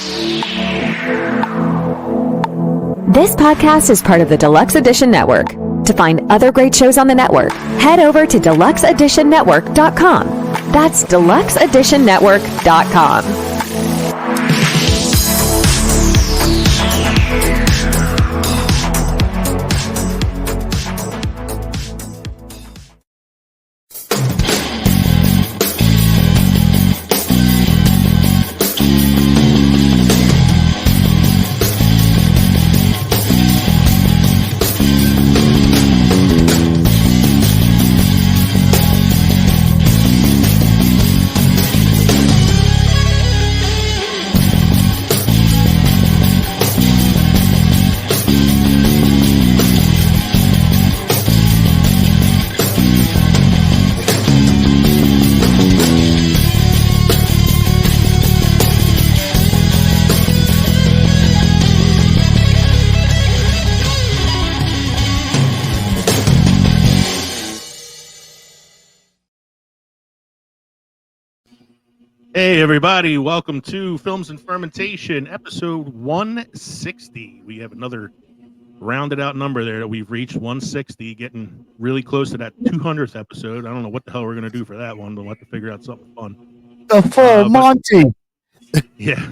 This podcast is part of the Deluxe Edition Network. To find other great shows on the network, head over to deluxeeditionnetwork.com. That's deluxeeditionnetwork.com. Hey everybody, welcome to Films and Fermentation, episode 160. We have another rounded out number there that we've reached, 160, getting really close to that 200th episode. I don't know what the hell we're going to do for that one, but we'll have to figure out something fun. The full Monty. Yeah,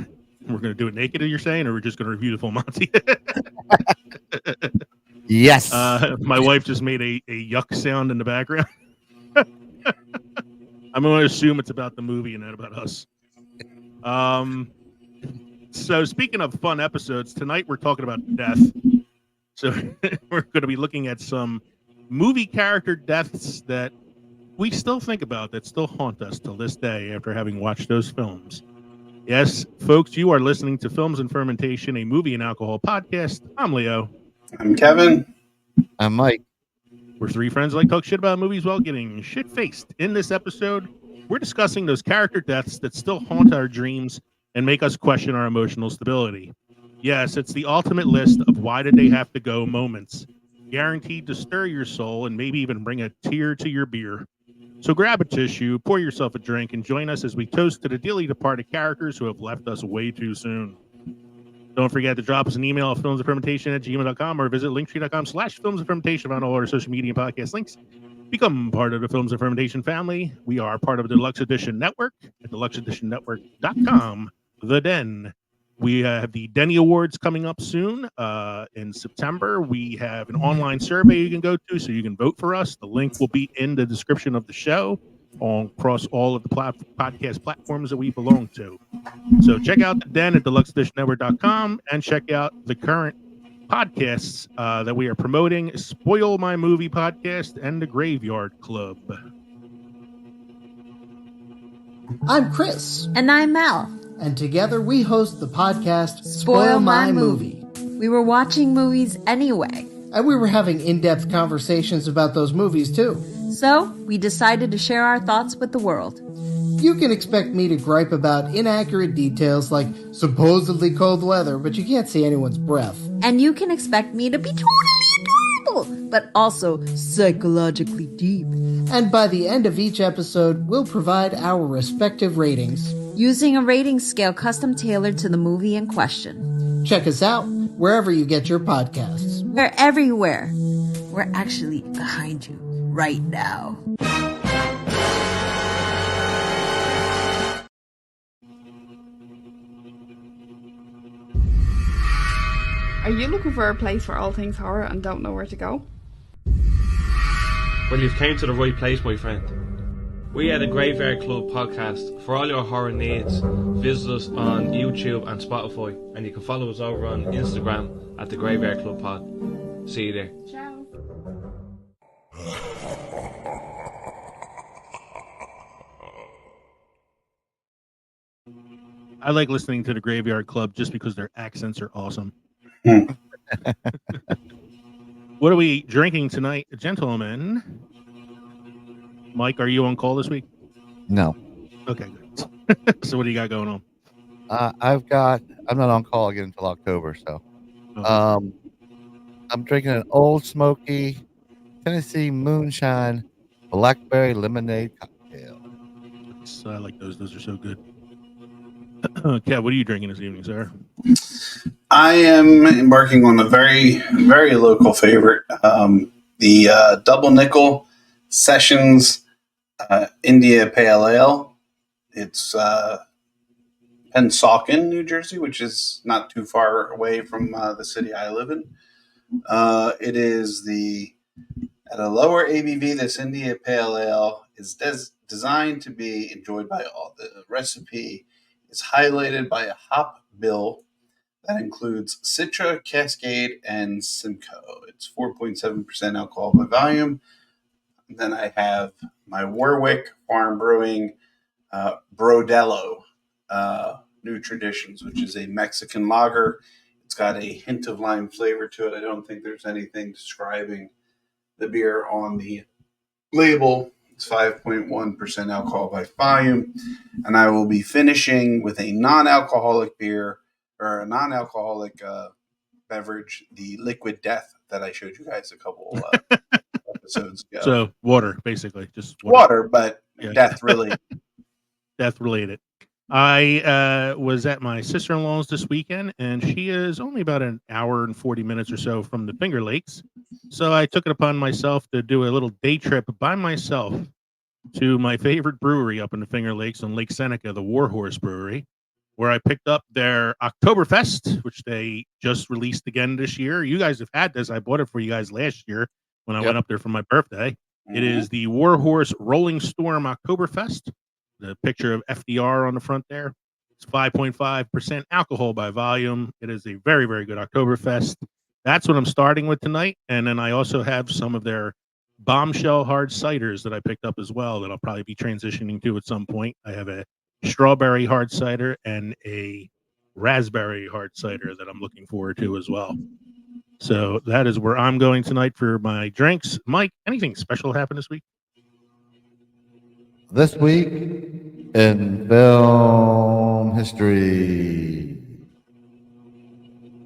we're going to do it naked, you're saying, or we're just going to review the full Monty? Yes. My wife just made a yuck sound in the background. I'm going to assume it's about the movie and not about us. So speaking of fun episodes, tonight we're talking about death. So we're going to be looking at some movie character deaths that we still think about, that still haunt us till this day after having watched those films. Yes, folks, you are listening to Films and Fermentation, a movie and alcohol podcast. I'm Leo. I'm Kevin. I'm Mike. We're three friends who like talk shit about movies while getting shit-faced. In this episode, we're discussing those character deaths that still haunt our dreams and make us question our emotional stability. Yes, it's the ultimate list of why did they have to go moments, guaranteed to stir your soul and maybe even bring a tear to your beer. So grab a tissue, pour yourself a drink, and join us as we toast to the dearly departed characters who have left us way too soon. Don't forget to drop us an email at filmsandfermentation@gmail.com or visit linktree.com/filmsandfermentation on all our social media and podcast links. Become part of the Films and Fermentation family. We are part of the Deluxe Edition Network at deluxeeditionnetwork.com. The Den. We have the Denny Awards coming up soon in September. We have an online survey you can go to so you can vote for us. The link will be in the description of the show across all of the podcast platforms that we belong to. So check out the Den at deluxeeditionnetwork.com and check out the current podcasts that we are promoting: Spoil My Movie Podcast and the Graveyard Club. I'm Chris. And I'm Mel. And together we host the podcast Spoil My Movie. We were watching movies anyway. And we were having in-depth conversations about those movies too. So we decided to share our thoughts with the world. You can expect me to gripe about inaccurate details like supposedly cold weather, but you can't see anyone's breath. And you can expect me to be totally adorable, but also psychologically deep. And by the end of each episode, we'll provide our respective ratings, using a rating scale custom tailored to the movie in question. Check us out wherever you get your podcasts. We're everywhere. We're actually behind you right now. Are you looking for a place for all things horror and don't know where to go? Well, you've came to the right place, my friend. We are the Graveyard Club podcast. For all your horror needs, visit us on YouTube and Spotify, and you can follow us over on Instagram at the Graveyard Club Pod. See you there. Ciao. I like listening to the Graveyard Club just because their accents are awesome. What are we drinking tonight, gentlemen? Mike, are you on call this week? No. Okay, good. So what do you got going on? I'm not on call again until October, so I'm drinking an Old Smoky Tennessee Moonshine Blackberry Lemonade cocktail. I like those. Those are so good. Kev, what are you drinking this evening, sir? I am embarking on a very, very local favorite, the Double Nickel Sessions India Pale Ale. It's Pennsauken, New Jersey, which is not too far away from the city I live in. It is at a lower ABV. This India Pale Ale is designed to be enjoyed by all. The recipe is highlighted by a hop bill that includes Citra, Cascade, and Simcoe. It's 4.7% alcohol by volume. And then I have my Warwick Farm Brewing Brodello New Traditions, which is a Mexican lager. It's got a hint of lime flavor to it. I don't think there's anything describing the beer on the label. It's 5.1% alcohol by volume. And I will be finishing with a non-alcoholic beer, or a non-alcoholic beverage, the Liquid Death that I showed you guys a couple episodes ago. So water, basically, just Water, but yeah. death really. Death related. I was at my sister-in-law's this weekend, and she is only about an hour and 40 minutes or so from the Finger Lakes. So I took it upon myself to do a little day trip by myself to my favorite brewery up in the Finger Lakes on Lake Seneca, the Warhorse Brewery, where I picked up their Oktoberfest, which they just released again this year. You guys have had this. I bought it for you guys last year when I went up there for my birthday. It is the Warhorse Rolling Storm Oktoberfest. The picture of FDR on the front there. It's 5.5% alcohol by volume. It is a very, very good Oktoberfest. That's what I'm starting with tonight. And then I also have some of their bombshell hard ciders that I picked up as well that I'll probably be transitioning to at some point. I have a strawberry hard cider and a raspberry hard cider that I'm looking forward to as well. So that is where I'm going tonight for my drinks. Mike, anything special happen this week? This week in film history,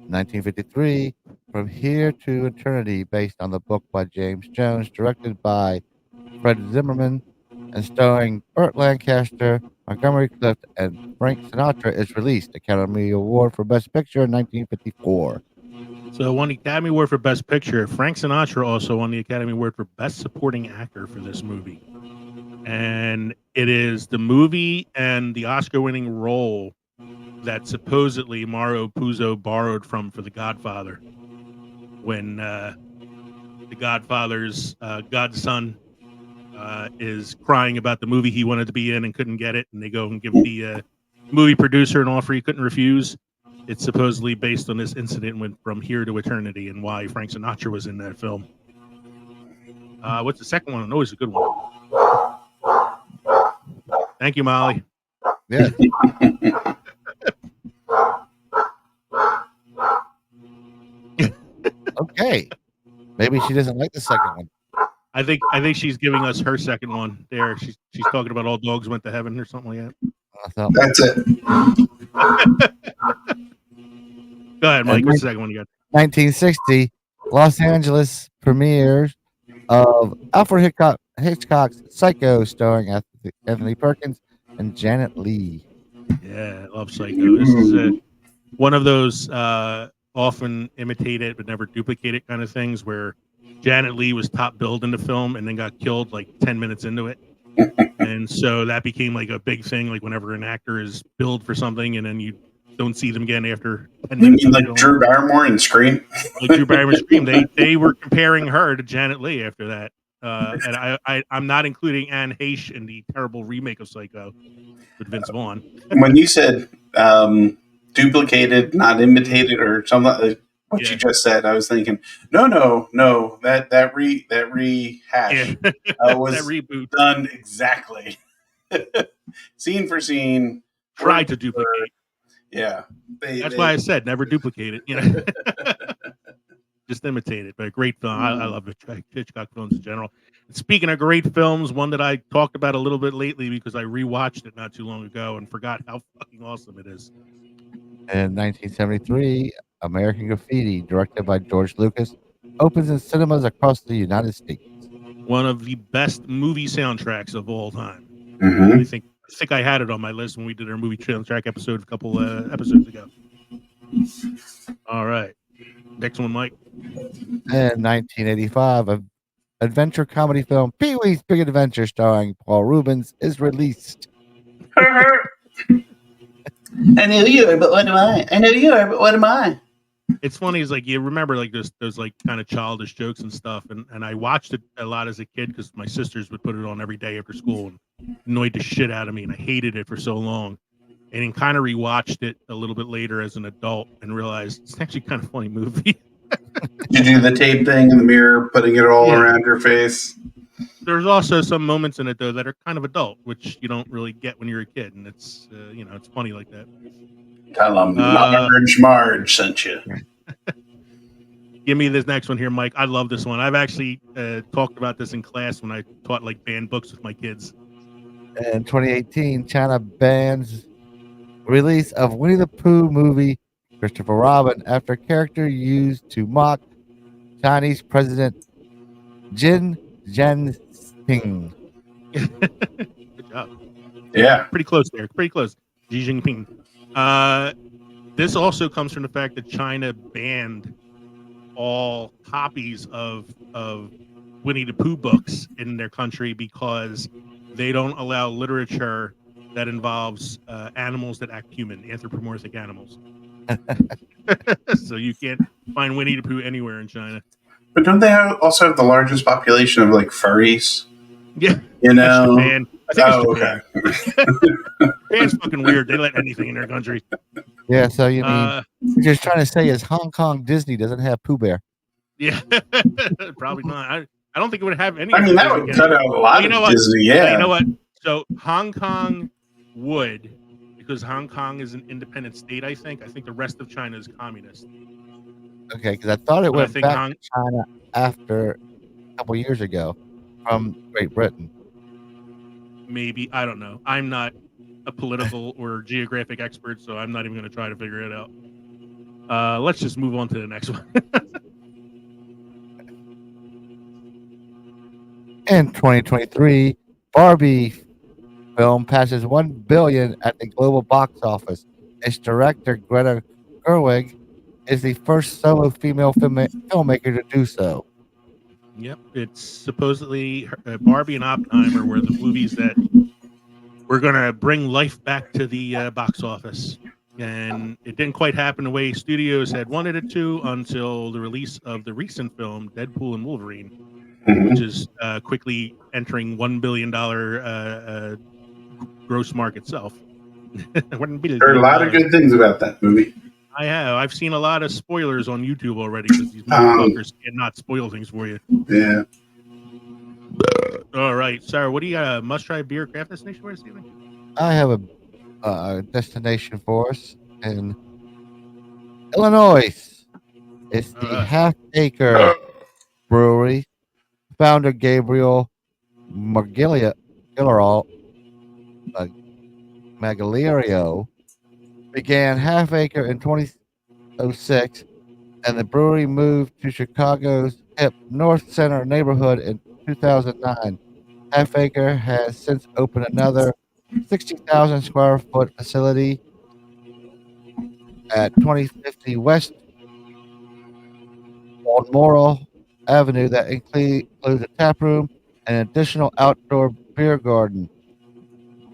1953, From Here to Eternity, based on the book by James Jones, directed by Fred Zimmerman, and starring Burt Lancaster, Montgomery Clift, and Frank Sinatra, is released. Academy Award for Best Picture in 1954. So won the Academy Award for Best Picture. Frank Sinatra also won the Academy Award for Best Supporting Actor for this movie. And it is the movie and the Oscar-winning role that supposedly Mario Puzo borrowed from for The Godfather. When The Godfather's godson is crying about the movie he wanted to be in and couldn't get it, and they go and give the movie producer an offer he couldn't refuse. It's supposedly based on this incident with From Here to Eternity and why Frank Sinatra was in that film. What's the second one? Always a good one. Thank you, Molly. Yeah. Okay. Maybe she doesn't like the second one. I think she's giving us her second one. There, she's talking about all dogs went to heaven or something like that. That's it. Go ahead, Mike. What's the second one you got? 1960, Los Angeles premiere of Alfred Hitchcock's Psycho, starring Anthony Perkins and Janet Leigh. Yeah, I love Psycho. This is one of those often imitated but never duplicated kind of things where Janet Leigh was top billed in the film and then got killed like 10 minutes into it. And so that became like a big thing, like whenever an actor is billed for something and then you don't see them again after 10 minutes. You mean like Drew Barrymore in Scream? Like Drew Barrymore in Scream. They were comparing her to Janet Leigh after that. And I'm not including Anne Heche in the terrible remake of Psycho with Vince Vaughn. When you said duplicated, not imitated, or something, what you just said, I was thinking, no, that rehash was that reboot done exactly, scene for scene. Tried to duplicate. Yeah, that's why I said never duplicate it. You know, just imitate it. But a great film. I love Hitchcock films in general. And speaking of great films, one that I talked about a little bit lately because I rewatched it not too long ago and forgot how fucking awesome it is. In 1973, American Graffiti, directed by George Lucas, opens in cinemas across the United States. One of the best movie soundtracks of all time. Mm-hmm. I think think I had it on my list when we did our movie track episode a couple episodes ago. All right. Next one, Mike. In 1985, a adventure comedy film Pee-wee's Big Adventure starring Paul Rubens is released. I know you are, but what am I? I know you are, but what am I? It's funny, is like you remember like those like kind of childish jokes and stuff, and I watched it a lot as a kid because my sisters would put it on every day after school and annoyed the shit out of me, and I hated it for so long. And then kind of rewatched it a little bit later as an adult and realized it's actually kind of a funny movie. Did you do the tape thing in the mirror, putting it all around your face? There's also some moments in it though that are kind of adult, which you don't really get when you're a kid, and it's it's funny like that. Tell them Marge sent you. Give me this next one here, Mike. I love this one. I've actually talked about this in class when I taught like banned books with my kids. In 2018, China bans release of Winnie the Pooh movie Christopher Robin after character used to mock Chinese President Xi Jinping. Good job. Yeah. Pretty close there. Pretty close. Xi Jinping. This also comes from the fact that China banned all copies of Winnie the Pooh books in their country because they don't allow literature that involves animals that act human, anthropomorphic animals. So you can't find Winnie the Pooh anywhere in China. But don't they also have the largest population of like furries? Yeah, you know. Japan. I think it's Japan. Okay. Japan's fucking weird. They let anything in their country. Yeah, so you mean what you're trying to say is Hong Kong Disney doesn't have Pooh Bear? Yeah, probably not. I don't think it would have any. I mean, that would cut out a lot of Disney. Yeah, you know what? So Hong Kong would, because Hong Kong is an independent state. I think the rest of China is communist. Okay, because I thought it went back to China after a couple years ago from Great Britain. Maybe, I don't know. I'm not a political or geographic expert, so I'm not even going to try to figure it out. Let's just move on to the next one. In 2023, Barbie film passes $1 billion at the global box office. Its director, Greta Gerwig, is the first solo female filmmaker to do so. Yep, it's supposedly Barbie and Oppenheimer were the movies that were going to bring life back to the box office. And it didn't quite happen the way studios had wanted it to until the release of the recent film, Deadpool and Wolverine, which is quickly entering $1 billion gross mark itself. Heard a lot of good things about that movie. I have. I've seen a lot of spoilers on YouTube already because these motherfuckers cannot spoil things for you. Yeah. All right, Sarah, what do you got? A must-try beer craft destination for us, Steven? I have a destination for us in Illinois. It's the Half Acre Brewery. Founder Gabriel Magliario began Half Acre in 2006, and the brewery moved to Chicago's hip North Center neighborhood in 2009. Half Acre has since opened another 60,000 square foot facility at 2050 West Balmoral Avenue that includes a tap room and an additional outdoor beer garden.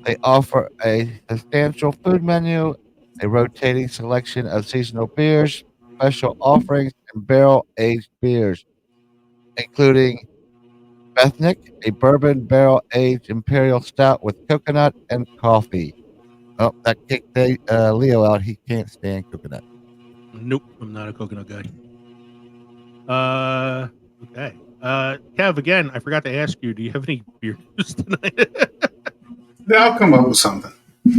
They offer a substantial food menu, a rotating selection of seasonal beers, special offerings, and barrel-aged beers, including Bethnick, a bourbon barrel-aged imperial stout with coconut and coffee. Oh, that kicked Leo out. He can't stand coconut. Nope, I'm not a coconut guy. Okay. Kev, again, I forgot to ask you, do you have any beer news tonight? Yeah, I'll come up with something.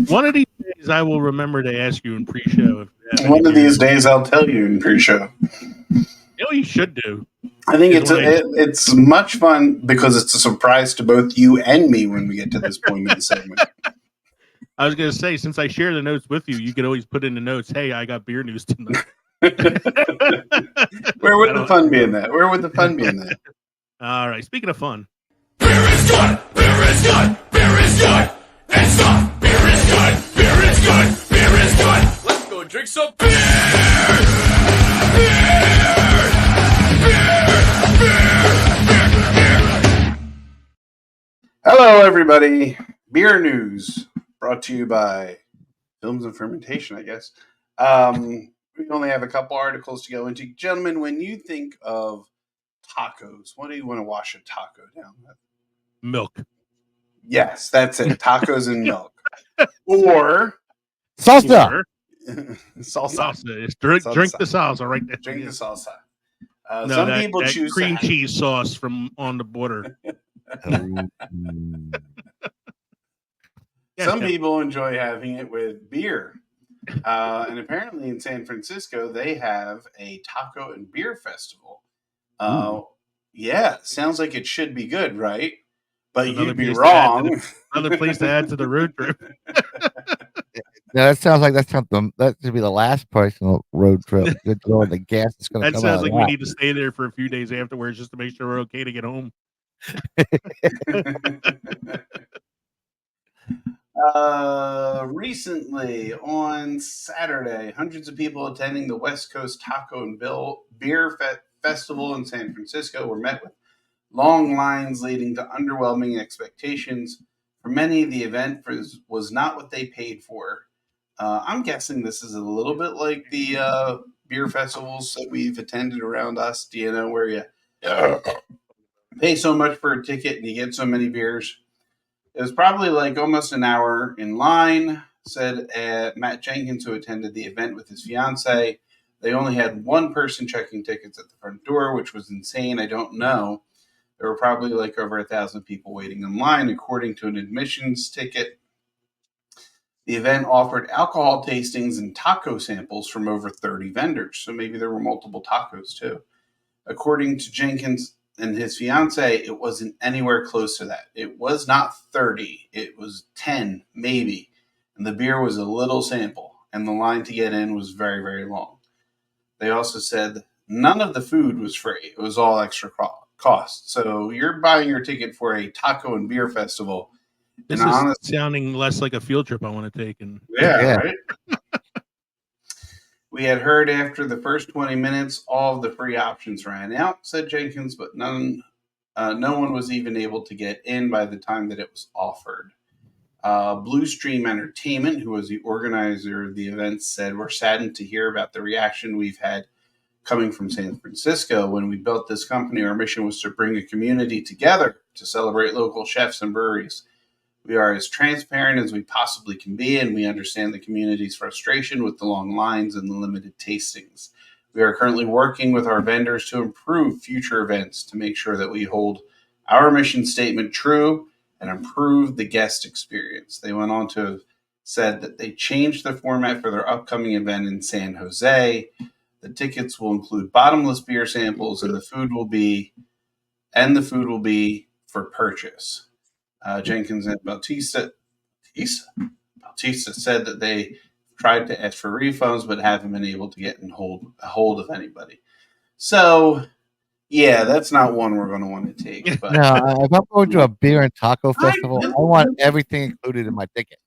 One of these days, I will remember to ask you in pre-show. One of these days, I'll tell you in pre-show. You know what you should do? I think it's much fun because it's a surprise to both you and me when we get to this point in the segment. I was going to say, since I share the notes with you, you could always put in the notes, hey, I got beer news tonight. Where would the fun be in that? Where would the fun be in that? All right. Speaking of fun. Beer is good! Beer is good! Beer is good! Let's go drink some beer! Hello, everybody. Beer news brought to you by Films and Fermentation, I guess. We only have a couple articles to go into. Gentlemen, when you think of tacos, what do you want to wash a taco down with? Milk. Yes, that's it. Tacos and milk. Or Salsa. salsa. Salsa. Just drink the salsa right there. Drink the salsa. No, Some that, people that choose cream cheese sauce from on the border. Some people enjoy having it with beer. And apparently in San Francisco, they have a taco and beer festival. Yeah, sounds like it should be good, right? But you'd be wrong. Another place to add to the road trip. No, that sounds like that should be the last personal road trip. Good Lord, the gas is going to That come sounds out like of we that. need to stay there for a few days afterwards just to make sure we're okay to get home. Recently, on Saturday, hundreds of people attending the West Coast Taco and Beer Festival in San Francisco were met with long lines leading to underwhelming expectations. For many, the event was not what they paid for. I'm guessing this is a little bit like the beer festivals that we've attended around us. Do you know where you pay so much for a ticket and you get so many beers? It was probably like almost an hour in line, said Matt Jenkins, who attended the event with his fiance. They only had one person checking tickets at the front door, which was insane. I don't know. There were probably like over 1,000 people waiting in line, according to an admissions ticket. The event offered alcohol tastings and taco samples from over 30 vendors, so maybe there were multiple tacos too. According to Jenkins and his fiance, it wasn't anywhere close to that. It was not 30, it was 10, maybe. And the beer was a little sample, and the line to get in was very, very long. They also said none of the food was free. It was all extra cost. So you're buying your ticket for a taco and beer festival. This is sounding less like a field trip I want to take. Yeah. Right? We had heard after the first 20 minutes, all of the free options ran out, said Jenkins, but no one was even able to get in by the time that it was offered. Blue Stream Entertainment, who was the organizer of the event, said, "We're saddened to hear about the reaction we've had coming from San Francisco. When we built this company, our mission was to bring a community together to celebrate local chefs and breweries. We are as transparent as we possibly can be, and we understand the community's frustration with the long lines and the limited tastings. We are currently working with our vendors to improve future events to make sure that we hold our mission statement true and improve the guest experience." They went on to have said that they changed the format for their upcoming event in San Jose. The tickets will include bottomless beer samples, and the food will be for purchase. Jenkins and Bautista said that they tried to ask for refunds, but haven't been able to get a hold of anybody. So, yeah, that's not one we're going to want to take. But no, if I'm going to a beer and taco festival, I want everything included in my ticket.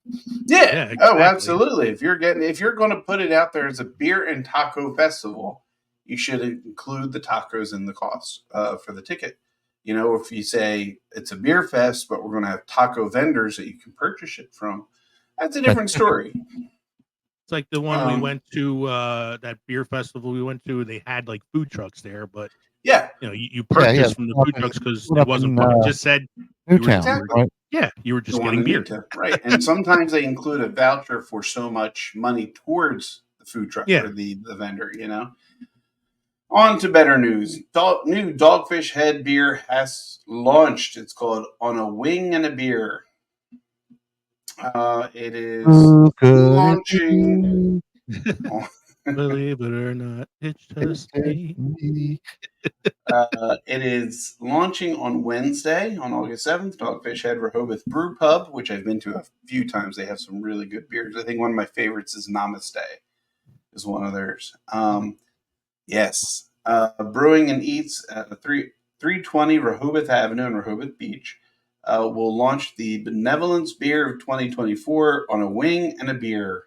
Yeah. Exactly. Oh, absolutely. If you're going to put it out there as a beer and taco festival, you should include the tacos in the cost for the ticket. You know, if you say it's a beer fest, but we're going to have taco vendors that you can purchase it from, that's a different story. It's like the one we went to, that beer festival we went to. They had like food trucks there, but yeah, you know, you purchased from the food trucks because it wasn't. It just said Newtown, right? Yeah, you were just getting beer, right? And sometimes they include a voucher for so much money towards the food truck or the vendor. You know. On to better news. New Dogfish Head beer has launched. It's called On a Wing and a Beer. It is launching. Believe it or not, it's just me. It is launching on Wednesday, on August 7th. Dogfish Head Rehoboth Brew Pub, which I've been to a few times. They have some really good beers. I think one of my favorites is Namaste, is one of theirs. Yes. Brewing and Eats at 320 Rehoboth Avenue in Rehoboth Beach. will launch the Benevolence Beer of 2024 on a wing and a beer.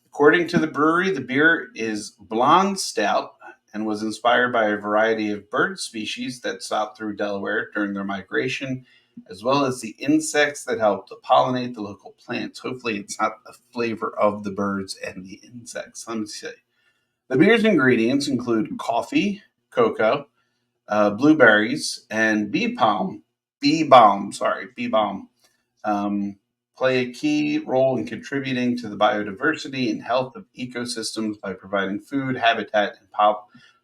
According to the brewery, the beer is blonde stout and was inspired by a variety of bird species that stopped through Delaware during their migration, as well as the insects that help to pollinate the local plants. Hopefully, it's not the flavor of the birds and the insects. Let me see. The beer's ingredients include coffee, cocoa, blueberries, and bee balm. Play a key role in contributing to the biodiversity and health of ecosystems by providing food, habitat, and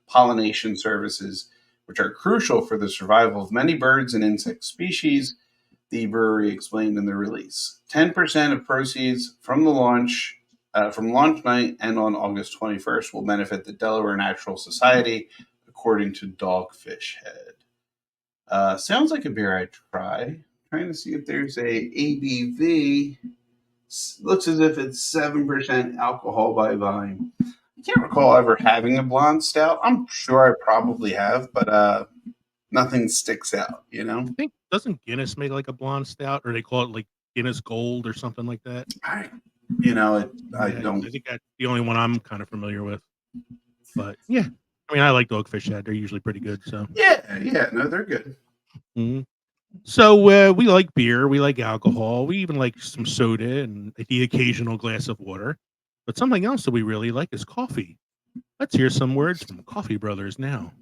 pollination services, which are crucial for the survival of many birds and insect species, the brewery explained in the release. 10% of proceeds from the launch night and on August 21st will benefit the Delaware Natural Society, according to Dogfish Head. Sounds like a beer I'd try. Trying to see if there's a ABV. Looks as if it's 7% alcohol by volume. I can't recall ever having a blonde stout. I'm sure I probably have, but nothing sticks out, you know? I think, doesn't Guinness make like a blonde stout, or they call it like Guinness Gold or something like that? I don't. I think that's the only one I'm kind of familiar with. But yeah, I mean, I like Dogfish Head. They're usually pretty good. So yeah, no, they're good. Mm-hmm. So we like beer, we like alcohol, we even like some soda and the occasional glass of water. But something else that we really like is coffee. Let's hear some words from Coffee Brothers now.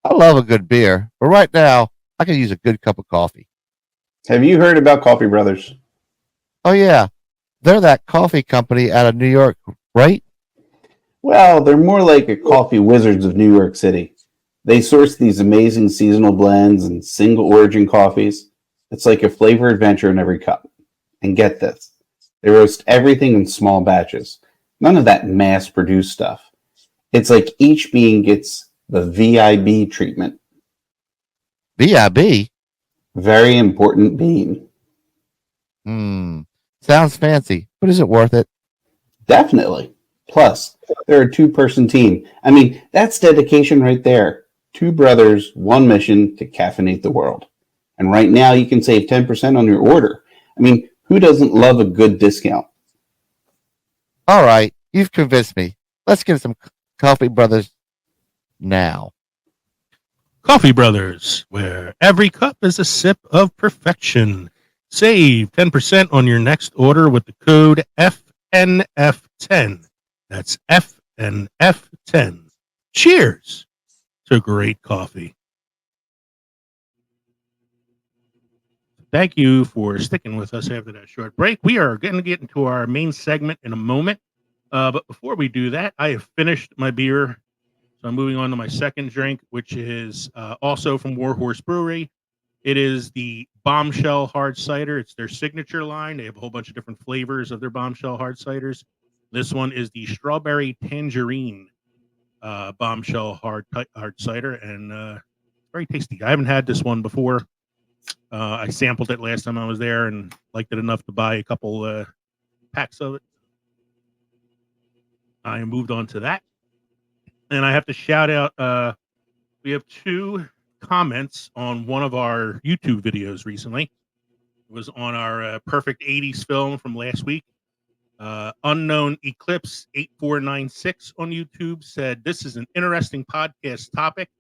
I love a good beer, but right now I could use a good cup of coffee. Have you heard about Coffee Brothers? Oh yeah, they're that coffee company out of New York, right? Well, they're more like a coffee wizards of New York City. They source these amazing seasonal blends and single origin coffees. It's like a flavor adventure in every cup. And get this, they roast everything in small batches. None of that mass-produced stuff. It's like each bean gets the VIB treatment. VIB? Very important bean. Sounds fancy, but is it worth it? Definitely. Plus, they're a two-person team. I mean, that's dedication right there. Two brothers, one mission to caffeinate the world. And right now, you can save 10% on your order. I mean, who doesn't love a good discount? All right, you've convinced me. Let's get some Coffee Brothers now. Coffee Brothers, where every cup is a sip of perfection. Save 10% on your next order with the code FNF10. That's FNF10. Cheers to great coffee. Thank you for sticking with us after that short break. We are going to get into our main segment in a moment. But before we do that, I have finished my beer. So I'm moving on to my second drink, which is also from Warhorse Brewery. It is the Bombshell Hard Cider. It's their signature line. They have a whole bunch of different flavors of their Bombshell Hard Ciders. This one is the Strawberry Tangerine Bombshell Hard Cider, and very tasty. I haven't had this one before. I sampled it last time I was there and liked it enough to buy a couple packs of it. I moved on to that. And I have to shout out, we have two comments on one of our YouTube videos recently. It was on our Perfect 80s film from last week. Unknown Eclipse 8496 on YouTube said, "This is an interesting podcast topic."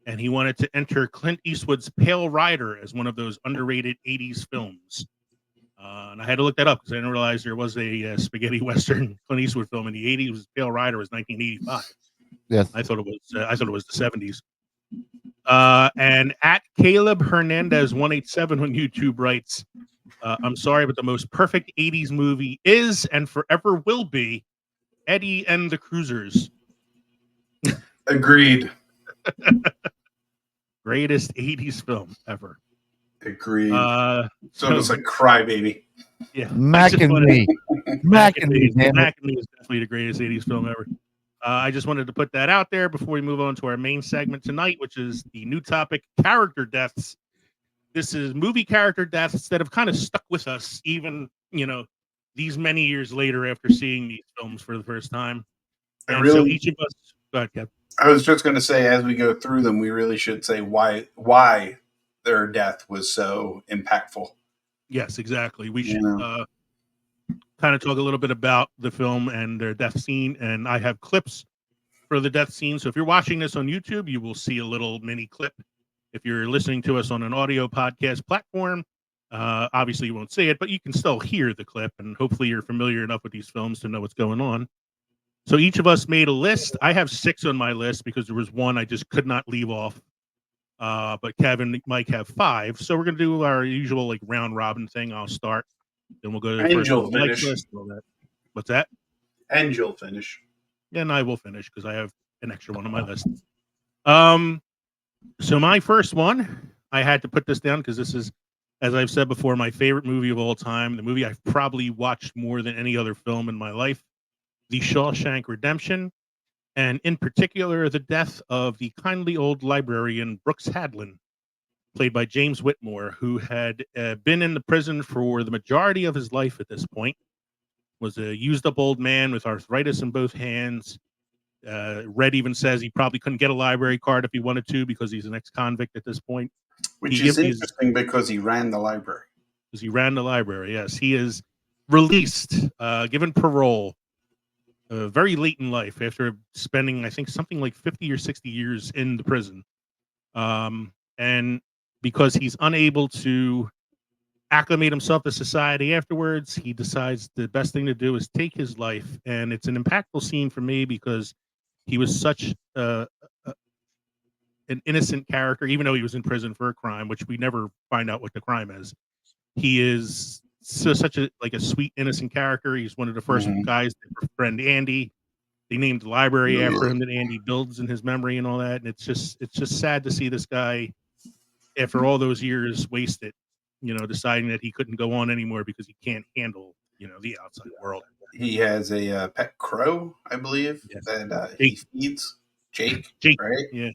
And he wanted to enter Clint Eastwood's Pale Rider as one of those underrated 80s films. And I had to look that up because I didn't realize there was a spaghetti western Clint Eastwood film in the 80s. Pale Rider was 1985. Yes, I thought it was the 70s. And at Caleb Hernandez 187 on YouTube writes, "I'm sorry, but the most perfect 80s movie is and forever will be Eddie and the Cruisers." Agreed. Greatest 80s film ever. Agreed. It's almost like Crybaby. Yeah. Mac and me. Mac and Me is definitely the greatest 80s film ever. I just wanted to put that out there before we move on to our main segment tonight, which is the new topic, character deaths. This is movie character deaths that have kind of stuck with us, even, these many years later after seeing these films for the first time. And so each of us, go ahead, Kev. I was just going to say, as we go through them, we really should say why their death was so impactful. Yes, exactly. We should Yeah. kind of talk a little bit about the film and their death scene. And I have clips for the death scene. So if you're watching this on YouTube, you will see a little mini clip. If you're listening to us on an audio podcast platform, obviously you won't see it, but you can still hear the clip. And hopefully you're familiar enough with these films to know what's going on. So each of us made a list. I have 6 on my list because there was one I just could not leave off. But Kevin and Mike have 5. So we're going to do our usual like round robin thing. I'll start. Then we'll go to the And first you'll one on Mike's finish. list. All that. What's that? And you'll finish. And I will finish because I have an extra one on my list. So my first one, I had to put this down because this is, as I've said before, my favorite movie of all time. The movie I've probably watched more than any other film in my life. The Shawshank Redemption, and in particular, the death of the kindly old librarian Brooks Hadlin, played by James Whitmore, who had been in the prison for the majority of his life at this point, was a used-up old man with arthritis in both hands. Red even says he probably couldn't get a library card if he wanted to because he's an ex-convict at this point. Which is interesting because he ran the library. Because he ran the library, yes. He is released, given parole, very late in life after spending, I think, something like 50 or 60 years in the prison. And because he's unable to acclimate himself to society afterwards, he decides the best thing to do is take his life. And it's an impactful scene for me because he was such an innocent character, even though he was in prison for a crime, which we never find out what the crime is. He is such a sweet, innocent character. He's one of the first guys to befriend Andy. They named the library after him that Andy builds in his memory and all that. And it's just sad to see this guy, after all those years, wasted, deciding that he couldn't go on anymore because he can't handle, the outside world. He has a pet crow, I believe, that he feeds. Jake, right? Yeah.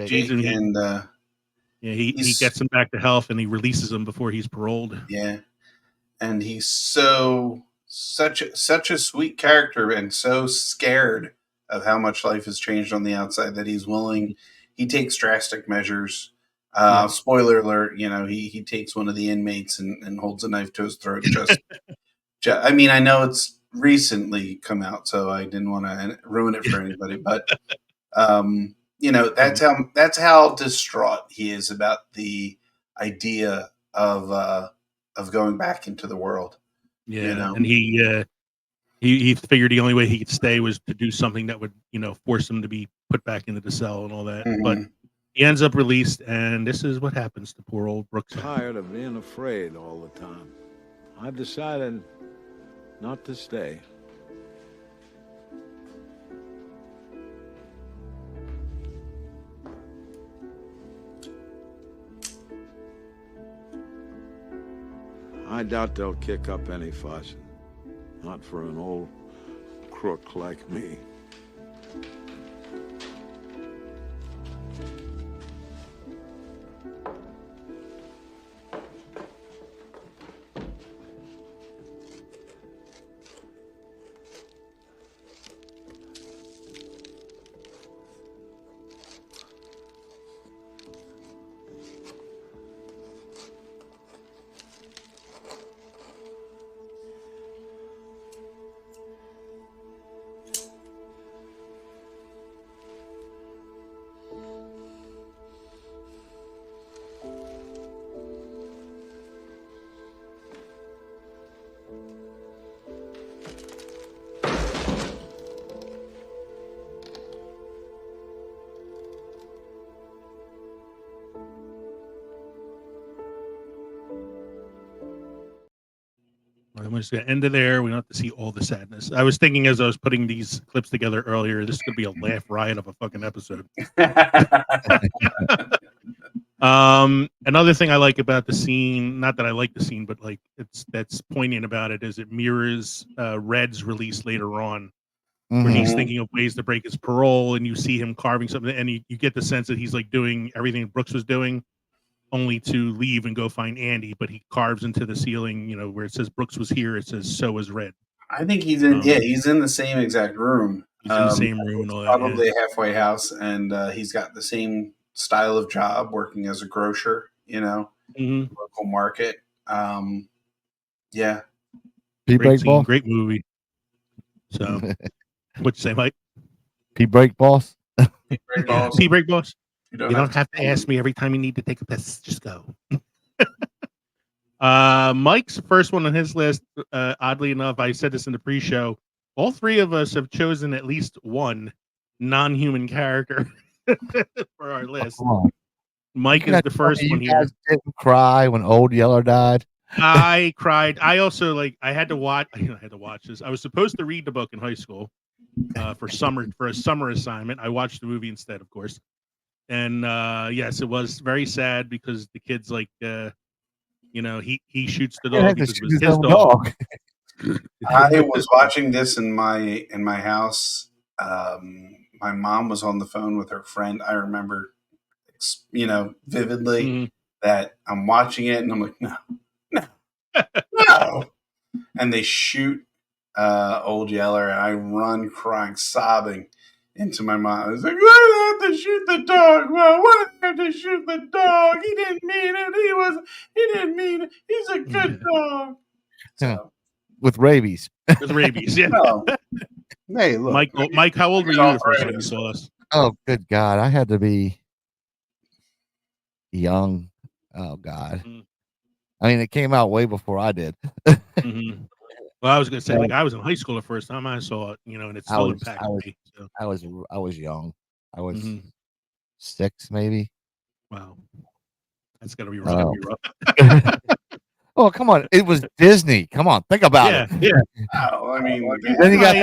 Jake, and he gets him back to health and he releases him before he's paroled. Yeah. And he's such a sweet character and so scared of how much life has changed on the outside that he takes drastic measures. Spoiler alert, he takes one of the inmates and holds a knife to his throat. I mean, I know it's recently come out, so I didn't want to ruin it for anybody, but that's how distraught he is about the idea of going back into the world. Yeah, and he figured the only way he could stay was to do something that would, force him to be put back into the cell and all that. But he ends up released, and this is what happens to poor old Brooks. Tired of being afraid all the time. I've decided not to stay. I doubt they'll kick up any fuss. Not for an old crook like me. I'm just going to end it there. We don't have to see all the sadness. I was thinking as I was putting these clips together earlier, this is going to be a laugh riot of a fucking episode. Another thing I like about the scene, not that I like the scene, but like that's poignant about it, is it mirrors Red's release later on, where he's thinking of ways to break his parole, and you see him carving something, and you get the sense that he's like doing everything Brooks was doing, only to leave and go find Andy, but he carves into the ceiling, where it says Brooks was here, it says so is Red. I think he's in he's in the same exact room. He's in the same room and all that. Probably a halfway house, and he's got the same style of job, working as a grocer local market. Yeah. Great scene, great movie. So, what'd you say, Mike? Break boss. Break boss. Break boss. You You don't have to ask me every time you need to take a piss. Just go. Mike's first one on his list. Oddly enough, I said this in the pre-show. All three of us have chosen at least one non-human character for our list. Mike is the first one here. Guys didn't cry when Old Yeller died. I cried. I also I had to watch. I had to watch this. I was supposed to read the book in high school for a summer assignment. I watched the movie instead, of course. And yes, it was very sad because the kid's he shoots the dog because it was his dog. I was watching this in my house. My mom was on the phone with her friend. I remember, vividly that I'm watching it and I'm like, no. And they shoot Old Yeller and I run crying, sobbing into my mom. I was like, why did they have to shoot the dog? Well, why did they have to shoot the dog? He didn't mean it. He didn't mean it. He's a good dog. So, with rabies. With rabies, yeah. Hey, look. Mike, how old were you the first time you saw us? Oh, good God. I had to be young. Oh, God. I mean, it came out way before I did. Well, I was going to say, I was in high school the first time I saw it, and it still impacted me. So. I was young. I was 6, maybe. Wow. That's got to be rough. Oh, come on. It was Disney. Come on. Think about it. Yeah. Oh, I mean, then you got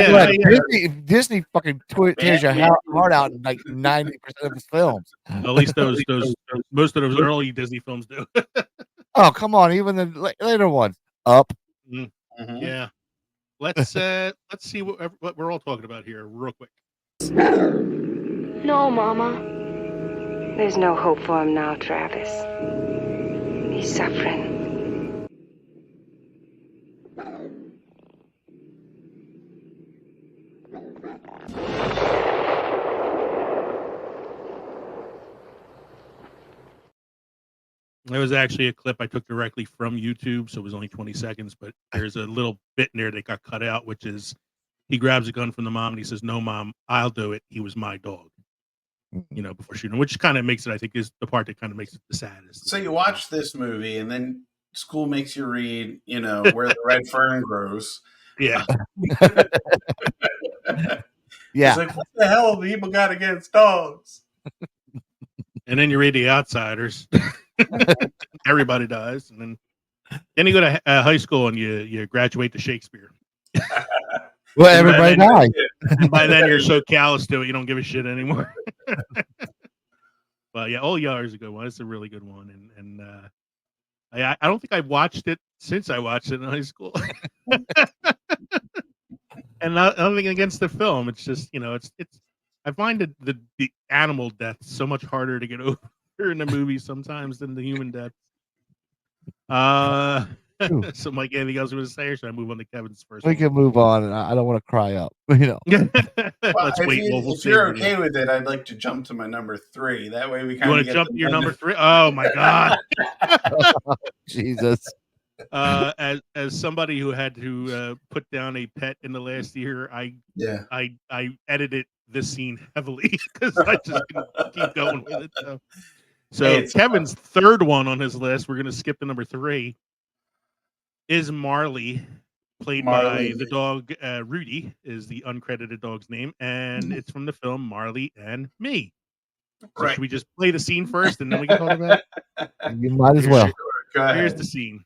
Disney fucking tears your heart out in 90% of his films. At least most of those early Disney films do. Oh, come on. Even the later ones. Up. Yeah. Let's see what we're all talking about here real quick. No, Mama. There's no hope for him now, Travis. He's suffering. There was actually a clip I took directly from YouTube, so it was only 20 seconds, but there's a little bit in there that got cut out, which is he grabs a gun from the mom and he says, "No, Mom, I'll do it. He was my dog." Before shooting, which kind of makes it, I think, is the part that kind of makes it the saddest. So you watch this movie and then school makes you read, Where the Red Fern Grows. Yeah. Yeah. It's like, what the hell have people got against dogs? And then you read The Outsiders. Everybody dies, and then you go to high school and you graduate to Shakespeare. Well, everybody dies. And by then you're so callous to it, you don't give a shit anymore. But yeah, Old Yeller's a good one. It's a really good one, and I don't think I've watched it since I watched it in high school. And nothing against the film. It's just it's. I find the animal death so much harder to get over in the movie sometimes than the human death. So, Mike, anything else you want to say, or should I move on to Kevin's first? We can move on. I don't want to cry up. Let's wait. If you're okay with it, I'd like to jump to my number 3. That way we kind of want to jump to your number 3. Oh my God, Jesus! As somebody who had to put down a pet in the last year, I edited this scene heavily because I just couldn't keep going with it. So Kevin's third one on his list, we're going to skip to number 3, is Marley, played by the dog Rudy, is the uncredited dog's name, and it's from the film Marley and Me. So should we just play the scene first, and then we can talk about it? You might as well. Here's the scene.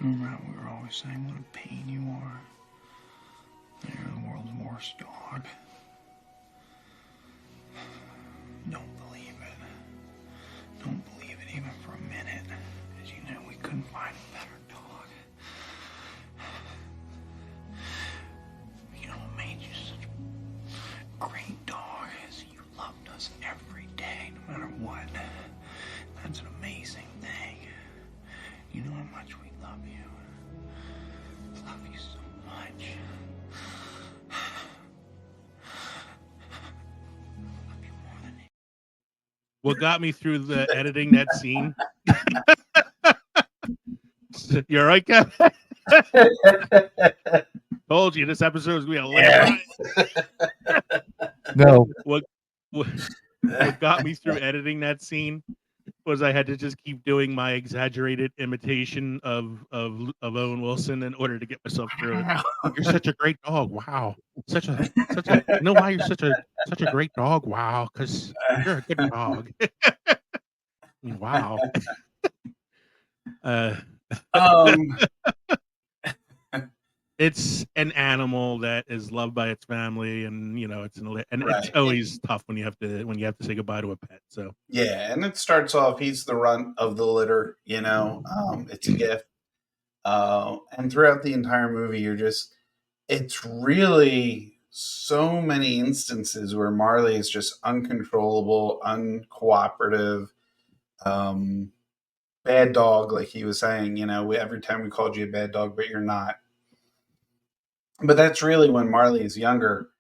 Remember how we were always saying what a pain you are? You're the world's worst dog. Don't believe it. Don't believe it even for a minute. As you know, we couldn't find a better dog. You know what made you such a great dog is you loved us every day, no matter what. much. What got me through the editing that scene? You're all right, Kevin? Told you this episode is gonna be a lit ride. No. What got me through editing that scene was I had to just keep doing my exaggerated imitation of Owen Wilson in order to get myself through it. You're such a great dog. Wow. Such a you know why you're such a great dog? Wow, because you're a good dog. Wow. It's an animal that is loved by its family, and it's it's always tough when you have to say goodbye to a pet. So yeah, and it starts off he's the runt of the litter. It's a gift, and throughout the entire movie, it's really so many instances where Marley is just uncontrollable, uncooperative, bad dog, like he was saying. Every time we called you a bad dog, but you're not. But that's really when Marley is younger.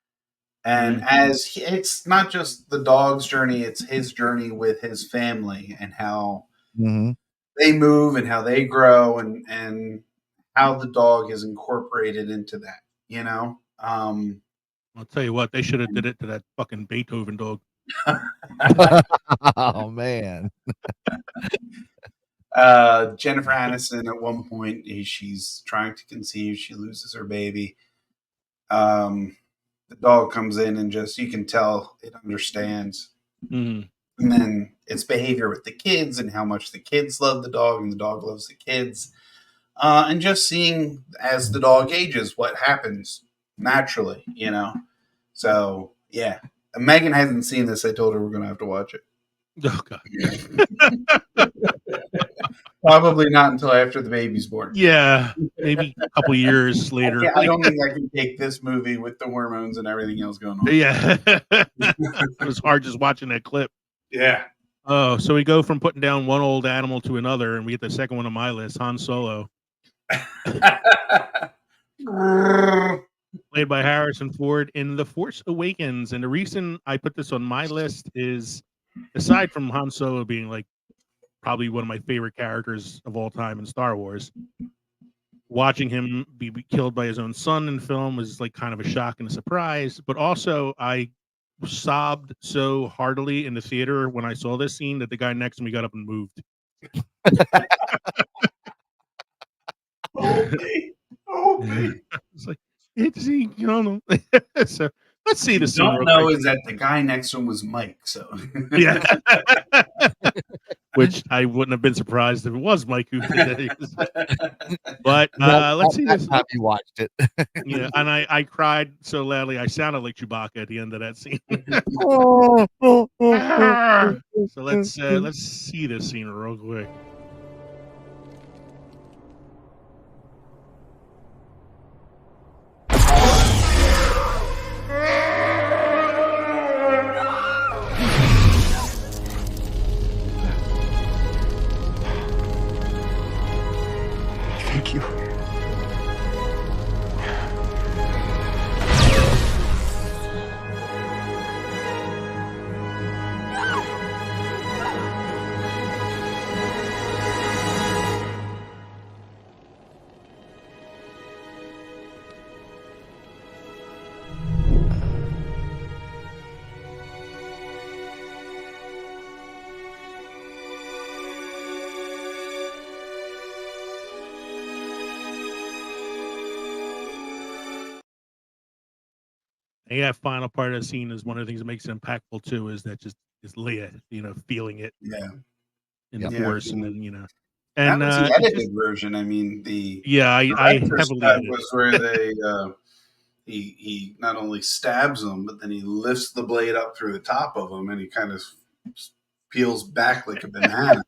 And it's not just the dog's journey, it's his journey with his family and how they move and how they grow and how the dog is incorporated into that. I'll tell you what, they should have did it to that fucking Beethoven dog. Oh man. Jennifer Aniston at one point, she's trying to conceive, she loses her baby. The dog comes in and you can tell it understands. Mm-hmm. And then its behavior with the kids and how much the kids love the dog and the dog loves the kids. And just seeing as the dog ages, what happens naturally, So, yeah. And Megan hasn't seen this. I told her we're going to have to watch it. Oh, God. Probably not until after the baby's born. Yeah, maybe a couple years later. I don't think I can take this movie with the hormones and everything else going on. Yeah. It was hard just watching that clip. Yeah. Oh, so we go from putting down one old animal to another, and we get the second one on my list, Han Solo. Played by Harrison Ford in The Force Awakens. And the reason I put this on my list is, aside from Han Solo being like probably one of my favorite characters of all time in Star Wars, watching him be killed by his own son in film was like kind of a shock and a surprise. But also, I sobbed so heartily in the theater when I saw this scene that the guy next to me got up and moved. Okay. It's like, so let's see the scene. Don't know is that the guy next to him was Mike. So yeah, which I wouldn't have been surprised if it was Mike who did it. But let's see this. Have you watched it? Yeah, and I cried so loudly I sounded like Chewbacca at the end of that scene. So let's see this scene real quick. Thank you. And that final part of the scene is one of the things that makes it impactful too, is Leia, feeling it. Yeah. In the Force, and then and and that was the edited version. I mean, I heavily edited was where they he not only stabs him, but then he lifts the blade up through the top of him, and he kind of peels back like a banana.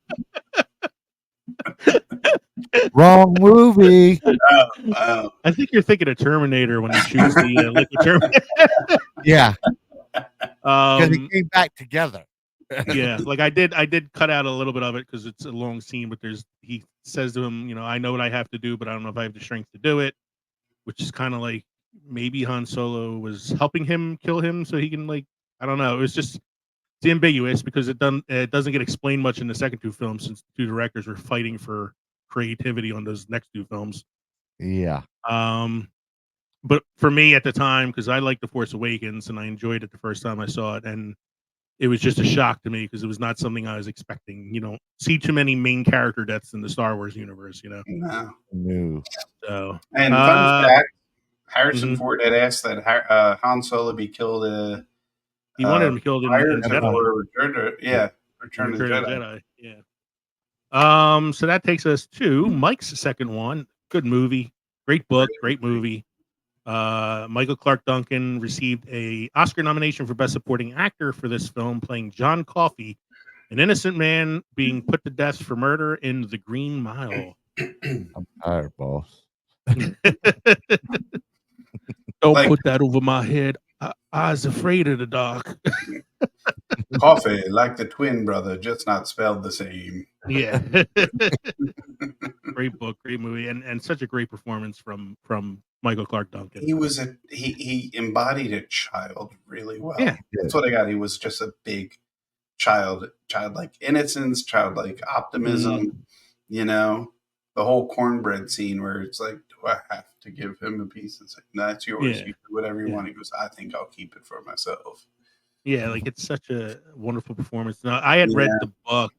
Wrong movie. I think you're thinking of Terminator when you choose the liquid Terminator. Yeah, because they came back together. Yeah, like I did cut out a little bit of it because it's a long scene, but he says to him, I know what I have to do, but I don't know if I have the strength to do it. which is kind of like maybe Han Solo was helping him kill him so he can, like, I don't know. It was just, it's ambiguous because it doesn't get explained much in the second two films, since the two directors were fighting for creativity on those next two films. Yeah. But for me at the time, because I liked The Force Awakens and I enjoyed it the first time I saw it, and it was just a shock to me because it was not something I was expecting. You don't see too many main character deaths in the Star Wars universe, you know. No. So, And fun fact, Harrison mhm. Ford had asked that Han Solo be killed. He wanted him killed in Jedi. before Return of the Return of the Jedi. Jedi. Yeah. So that takes us to Mike's second one. Good movie, great book, great movie. Michael Clark Duncan received a Oscar nomination for Best Supporting Actor for this film, playing John Coffey, an innocent man being put to death for murder in The Green Mile. I'm tired, boss. Don't put that over my head. I was afraid of the dark. Coffee, like the twin brother, just not spelled the same. Yeah. Great book, great movie, and such a great performance from Michael Clark Duncan. He embodied a child really well. Yeah. That's what I got. He was just a big childlike innocence, childlike optimism. You know, the whole cornbread scene where it's like, do I have to give him a piece? It's like, no, that's yours. Yeah. You do whatever you want. He goes, I think I'll keep it for myself. Yeah, like it's such a wonderful performance. Now, I had read the book.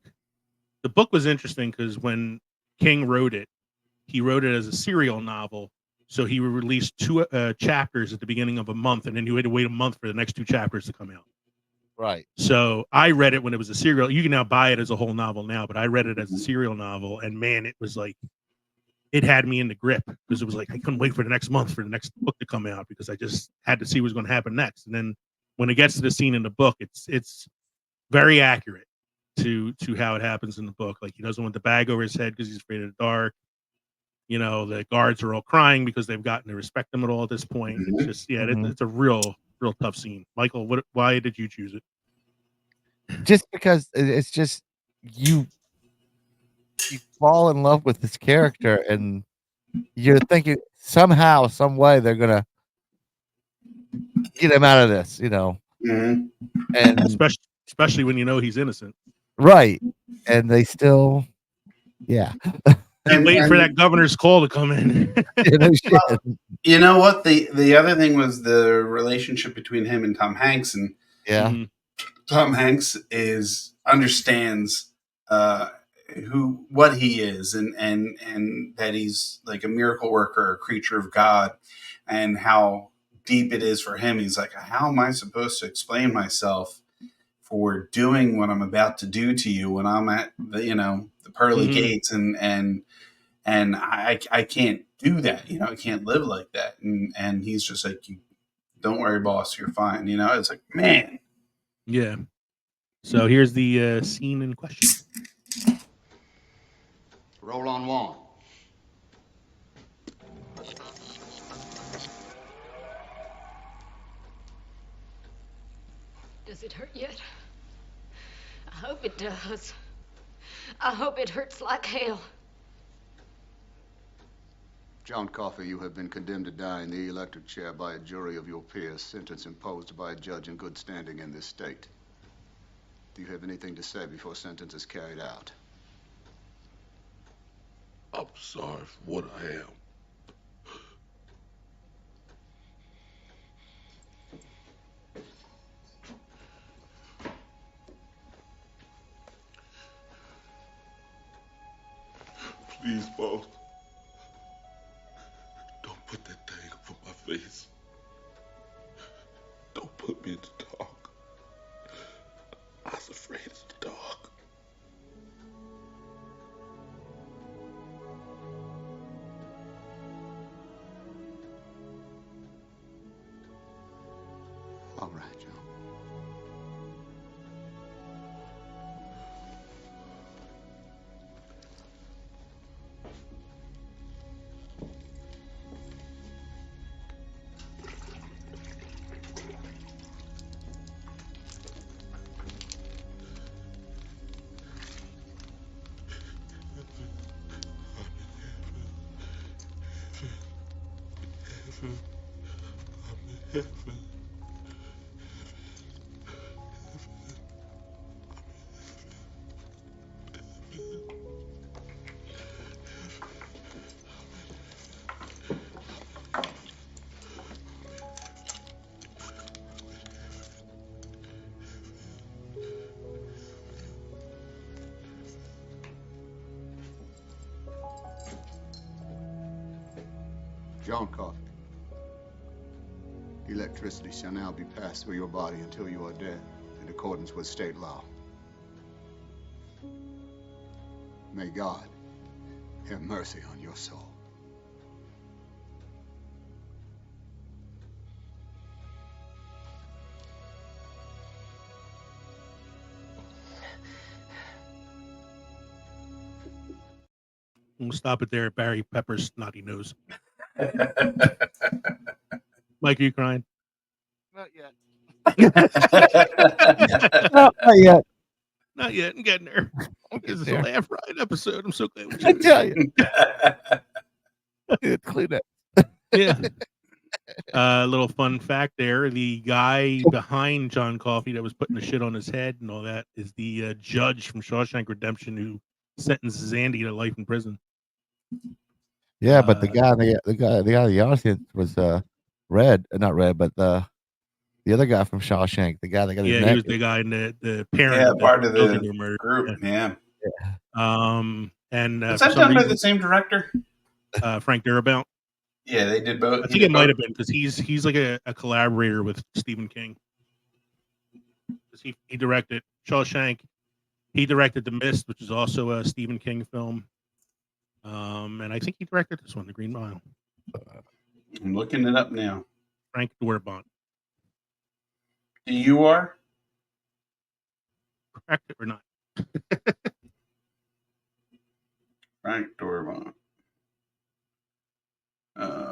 The book was interesting because when King wrote it, he wrote it as a serial novel. So he would release two chapters at the beginning of a month, and then you had to wait a month for the next two chapters to come out. Right. So I read it when it was a serial. You can now buy it as a whole novel now, but I read it as a serial novel, and man, it was like, it had me in the grip because it was like I couldn't wait for the next month for the next book to come out because I just had to see what was going to happen next. And then when it gets to the scene in the book, it's very accurate to how it happens in the book. Like, he doesn't want the bag over his head because he's afraid of the dark. You know, the guards are all crying because they've gotten to respect him at all at this point. It's just, it's a real tough scene. Michael, why did you choose it? Just because it's just you fall in love with this character, and you're thinking somehow, some way, they're gonna get him out of this, you know. And especially when you know he's innocent, right? And they still, yeah. Keep waiting for that governor's call to come in. Well, you know what? The other thing was the relationship between him and Tom Hanks, and Tom Hanks understands what he is, and that he's like a miracle worker, a creature of God, and how deep it is for him. He's like, how am I supposed to explain myself for doing what I'm about to do to you when I'm at the pearly gates, and I can't do that. I can't live like that. And he's just like, don't worry, boss, you're fine. It's like, man. Yeah. So here's the scene in question. Roll on one. Does it hurt yet? I hope it does. I hope it hurts like hell. John Coffey, you have been condemned to die in the electric chair by a jury of your peers, sentence imposed by a judge in good standing in this state. Do you have anything to say before sentence is carried out? I'm sorry for what I am. Please, boss. Don't put that thing over my face. Don't put me in the dark. I was afraid of the dark. All right, John. John Coffey. Electricity shall now be passed through your body until you are dead, in accordance with state law. May God have mercy on your soul. We'll stop it there at Barry Pepper's snotty nose. Mike, are you crying? Not yet. Not yet. Not yet. I'm getting there. This is a there. laugh ride episode. I'm so glad we I chose tell it. you. Clean it. Yeah. Little fun fact there. The guy behind John Coffey that was putting the shit on his head and all that is the judge from Shawshank Redemption who sentences Andy to life in prison. Yeah, but the guy in the audience was not red, but the other guy from Shawshank, the guy that got his Yeah, neck. he was the guy in the parent. Yeah, of part of children the who were murdered. group. Yeah. And Was for that some done by the reason, same director? Frank Darabont. Yeah, they did both. I think it might have been because he's like a collaborator with Stephen King. He directed Shawshank. He directed The Mist, which is also a Stephen King film. And I think he directed this one, The Green Mile. I'm looking it up now. Frank Darabont. You are? Correct it or not? Frank Darabont.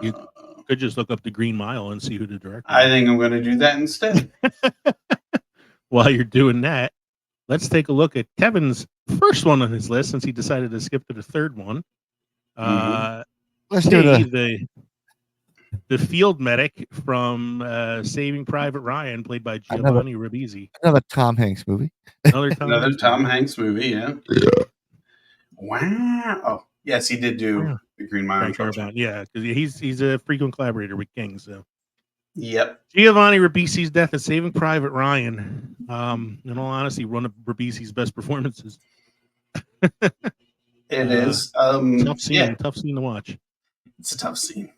You could just look up The Green Mile and see who the director is. I think I'm going to do that instead. While you're doing that, let's take a look at Kevin's first one on his list since he decided to skip to the third one. Let's do the field medic from Saving Private Ryan, played by Giovanni Ribisi. Another Tom Hanks movie. Another Tom Hanks movie, yeah. Wow. Oh, yes, he did do The Green Mile. Yeah, because he's a frequent collaborator with King. So, yep. Giovanni Ribisi's death in Saving Private Ryan. In all honesty, one of Ribisi's best performances. It is tough scene. Yeah. Tough scene to watch. It's a tough scene.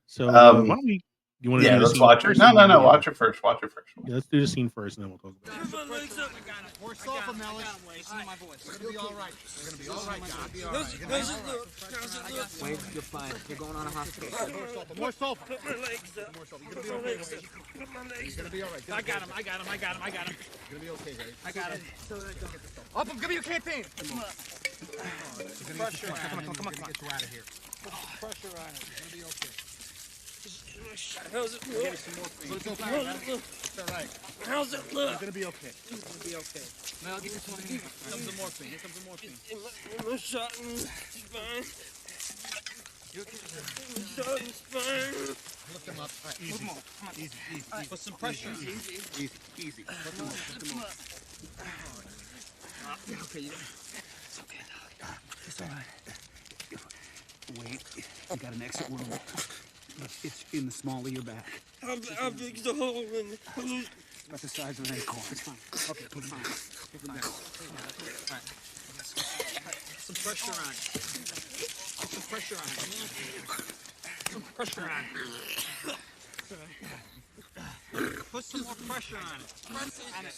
So why don't we? You want to do the let's scene watch first? it. No. Watch it first. Watch it first. Yeah, let's do the scene first, and then we'll talk about it. More sulfur, Mellis. Listen to my voice. You're gonna be all right. You're gonna be all right. You're gonna be all right. Wait, you're fine. You're going on a hospital. More sulfur. Put my legs up. More sulfur. You're gonna be okay. Put my legs up. You're gonna be all right. I got him. You're gonna be okay, Ray. I got him. Up, give me your canteen. Come on. Pressure. Come on. Get you out of here. Put some pressure on it. You're gonna be okay. How's it look? It's all right. How's it look? You're gonna be okay. You're gonna be okay. Mel, give me some. Here comes the morphine. In my shot in the spine. Shot in the spine. Lift him up. All right. Easy. Come on. Easy. Put some pressure. Easy. Lift him up. Okay. It's okay, dog. It's all right. Wait. You got an exit wound. It's in the small of your back. How big's the hole in it? About the size of an acorn. It's fine. Okay, put it on. Put it down. All right. Put some pressure on it. Put some pressure on it. Some pressure on it. Put some more pressure on it.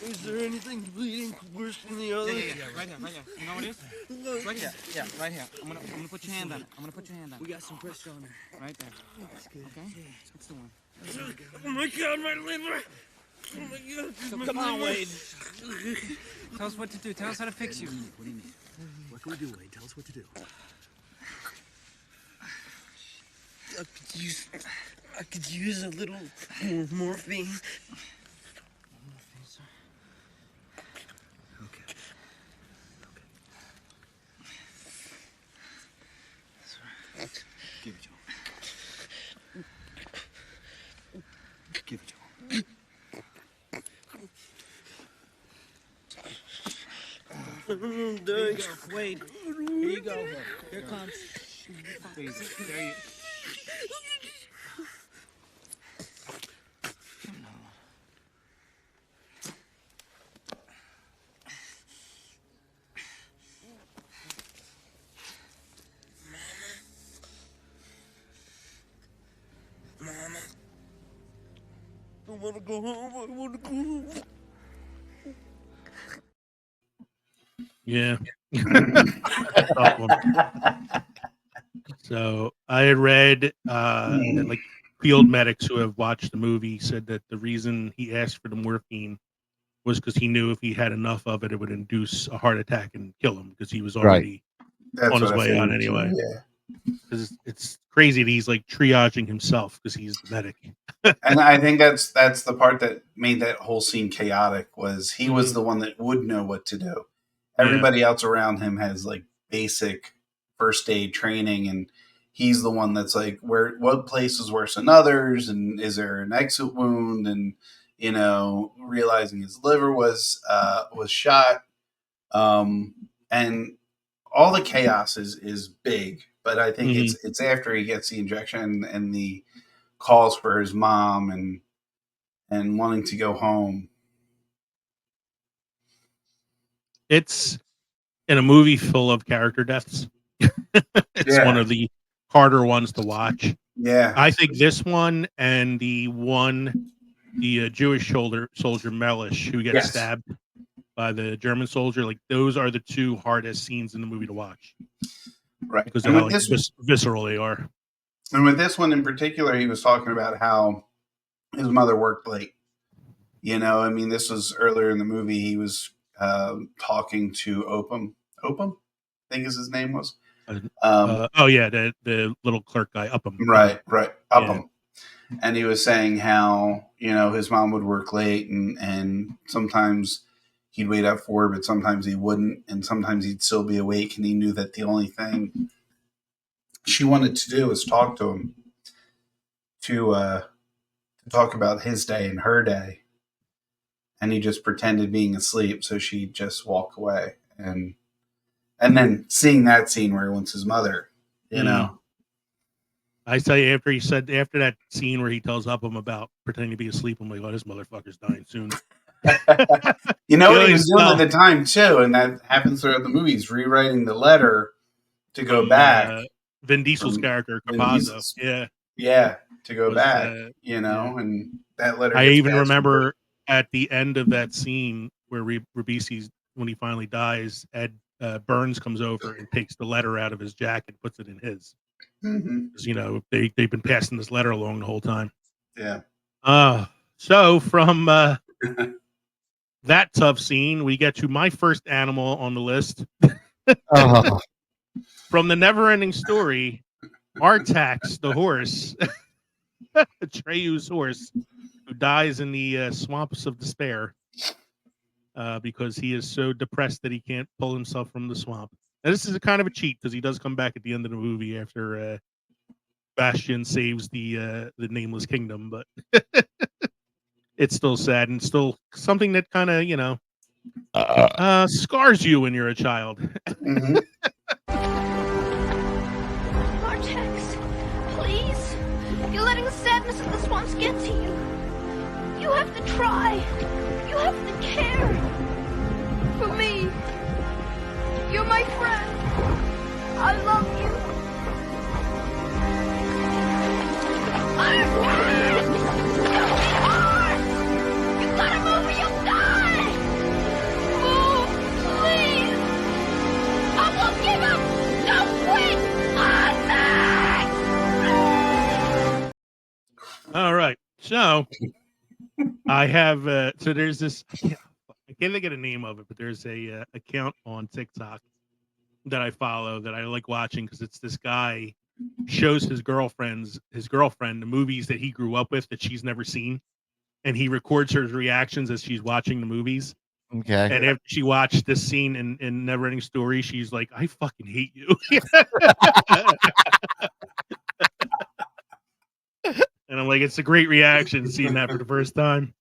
Is there anything bleeding worse than the other? Yeah, right here. You know what it is? Right here. Yeah, right here. I'm gonna put your hand on it. We got some pressure on it. Right there. That's good. Okay? That's the one. Oh my God, my liver! Oh my God! So come on, Wade. Tell us what to do. Tell us how to fix you. What do you mean? What can we do, Wade? Tell us what to do. I could use a little more morphine. Give it to him. There you go. Wait. Here you go. Here it comes. There you go. There you Mama. I want to go home. I want to go home. Yeah. That's a tough one. So I had read that like field medics who have watched the movie said that the reason he asked for the morphine was because he knew if he had enough of it, it would induce a heart attack and kill him because he was already That's on his what I way out figured too, anyway. yeah. Because it's crazy that he's like triaging himself because he's the medic. And I think that's the part that made that whole scene chaotic was he was the one that would know what to do. Everybody else around him has like basic first aid training, and he's the one that's like, what place is worse than others, and is there an exit wound, and realizing his liver was shot, and all the chaos is big. But I think it's after he gets the injection and the calls for his mom and wanting to go home. It's in a movie full of character deaths. It's one of the harder ones to watch. Yeah. I think this one and the Jewish soldier Mellish who gets stabbed by the German soldier, like those are the two hardest scenes in the movie to watch. Right. Because of how visceral they are. And with this one in particular, he was talking about how his mother worked late. This was earlier in the movie. He was talking to Opum. Opum, I think is his name was. The little clerk guy, Upham. Right, Upham. Yeah. And he was saying how, his mom would work late and sometimes he'd wait up for her, but sometimes he wouldn't. And sometimes he'd still be awake. And he knew that the only thing she wanted to do was talk to him to talk about his day and her day. And he just pretended being asleep. So she'd just walk away. And then seeing that scene where he wants his mother, I tell you, after that scene where he tells Upham about pretending to be asleep, I'm like, oh, this motherfucker's dying soon. What he was doing at the time too, and that happens throughout the movie. He's rewriting the letter to go back. Vin Diesel's character, Capazzo, to go back, and that letter. I even remember at the end of that scene where Ribisi's, when he finally dies, Ed Burns comes over and takes the letter out of his jacket, puts it in his. Because they've been passing this letter along the whole time. Yeah. So from that tough scene, we get to my first animal on the list. From the never-ending story, Artax, the horse, Atreyu's horse, who dies in the swamps of despair because he is so depressed that he can't pull himself from the swamp. Now, this is a kind of a cheat because he does come back at the end of the movie after Bastian saves the nameless kingdom, but it's still sad and still something that kind of scars you when you're a child. Artax, please, you're letting the sadness of the swamps get to you. You have to try. You have to care for me. You're my friend. I love you. Artax! Don't be hard! You gotta move or you'll die! Move, please! I won't give up! Don't quit! Artax! All right. So I have so there's this I can't think of the name of it, but there's a account on TikTok that I follow that I like watching because it's this guy shows his girlfriend the movies that he grew up with that she's never seen, and he records her reactions as she's watching the movies. Okay. And after she watched this scene in Neverending Story, she's like, I fucking hate you. And I'm like, it's a great reaction seeing that for the first time.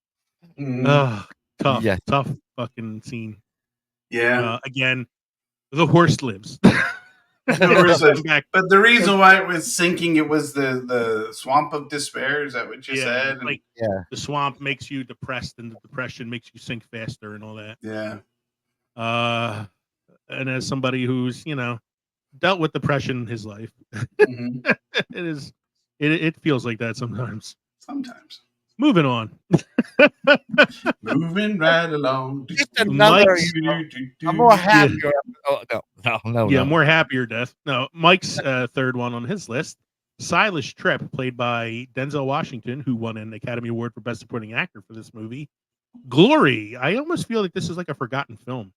Oh, tough fucking scene. Yeah. Again, the horse lives. The horse lives. But the reason why it was sinking, it was the swamp of despair. Is that what you said? Like the swamp makes you depressed, and the depression makes you sink faster, and all that. Yeah. And as somebody who's dealt with depression in his life, Mm-hmm. it feels like that sometimes. Sometimes. Moving on. Moving right along. Just another, I'm more happier. No. More happier death. No, Mike's third one on his list. Silas Tripp, played by Denzel Washington, who won an Academy Award for Best Supporting Actor for this movie. Glory. I almost feel like this is like a forgotten film.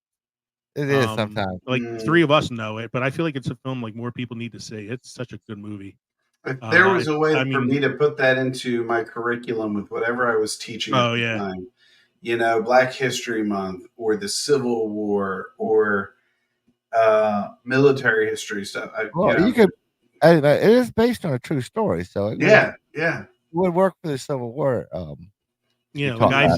It is sometimes. Like three of us know it, but I feel like it's a film like more people need to see. It's such a good movie. If there was a way for me to put that into my curriculum with whatever I was teaching at the time, Black History Month or the Civil War or military history stuff. You could. It is based on a true story, so it would work for the Civil War. I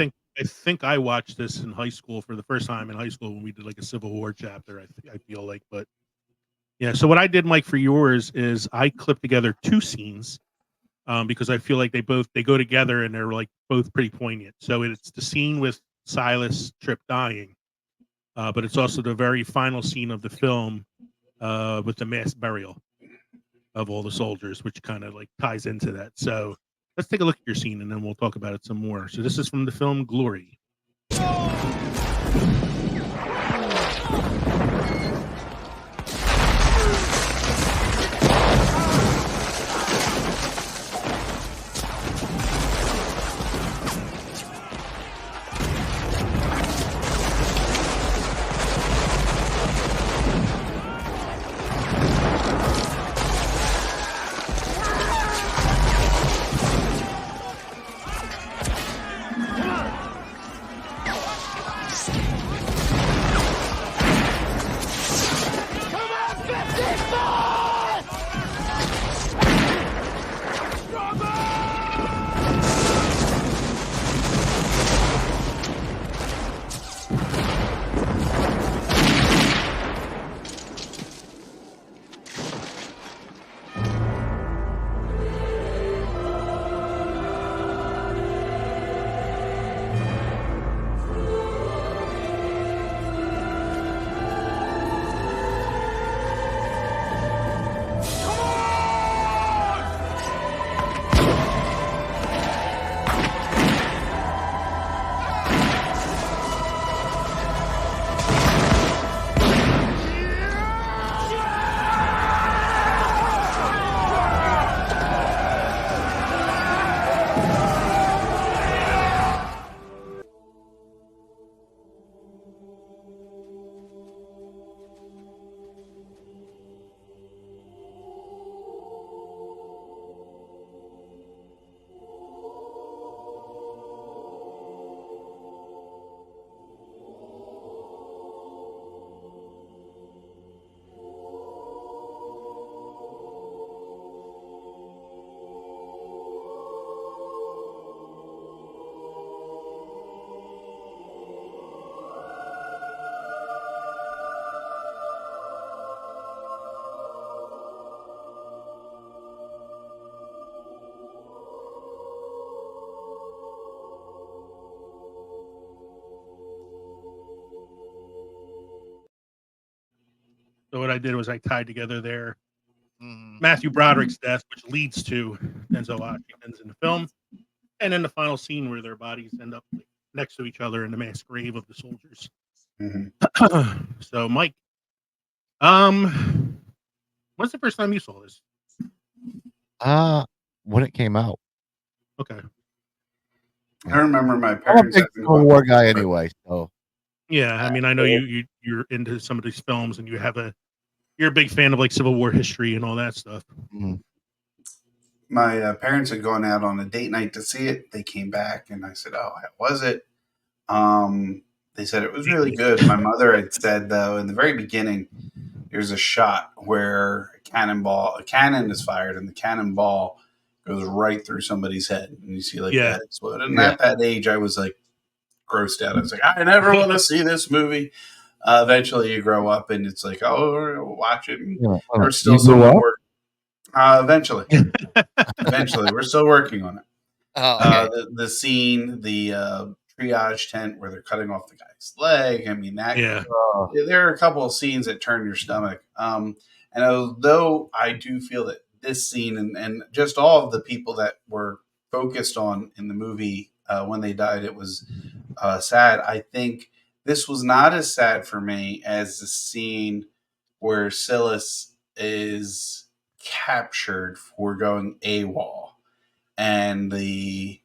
think I watched this in high school for the first time in high school when we did like a Civil War chapter. I feel like, but. Yeah, so what I did, Mike, for yours is I clipped together two scenes because I feel like they go together and they're like both pretty poignant. So it's the scene with Silas Tripp dying, but it's also the very final scene of the film with the mass burial of all the soldiers, which kind of like ties into that. So let's take a look at your scene and then we'll talk about it some more. So this is from the film Glory. So what I did was I tied together their Matthew Broderick's death, which leads to Denzel Washington's in the film, and then the final scene where their bodies end up next to each other in the mass grave of the soldiers. Mm-hmm. So, Mike, when's the first time you saw this? When it came out. Okay. I remember my I'm a parents. big Civil War guy anyway, so. Yeah, I mean, I know you're into some of these films, and you're a big fan of like Civil War history and all that stuff. Mm-hmm. My parents had gone out on a date night to see it. They came back, and I said, "Oh, how was it?" They said it was really good. My mother had said, though, in the very beginning, there's a shot where a cannon is fired, and the cannonball goes right through somebody's head, and you see that explode. And at that age, I was like grossed out. I was like, I never want to see this movie. Eventually, you grow up, and it's like, oh, we're watching. Yeah, There's still you grew some up? work. Eventually, we're still working on it. Oh, okay. The scene, the triage tent where they're cutting off the guy's leg. I mean, that Yeah. there are a couple of scenes that turn your stomach. And although I do feel that this scene and just all of the people that were focused on in the movie when they died, it was sad. I think this was not as sad for me as the scene where Silas is captured for going AWOL and the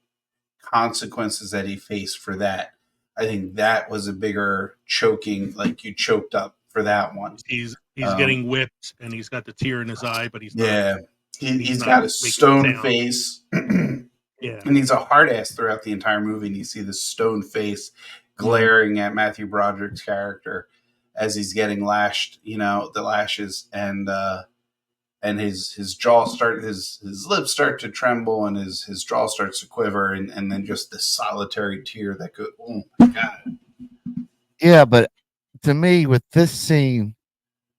consequences that he faced for that. I think that was a bigger choking, like you choked up for that one. He's getting whipped and he's got the tear in his eye, but he's not. Yeah, he's not got a making stone sound. face. Yeah, and he's a hard ass throughout the entire movie. And you see this stone face glaring at Matthew Broderick's character as he's getting lashed, the lashes, and his jaw his lips start to tremble, and his jaw starts to quiver, and then just this solitary tear that goes, oh my god. Yeah, but to me, with this scene,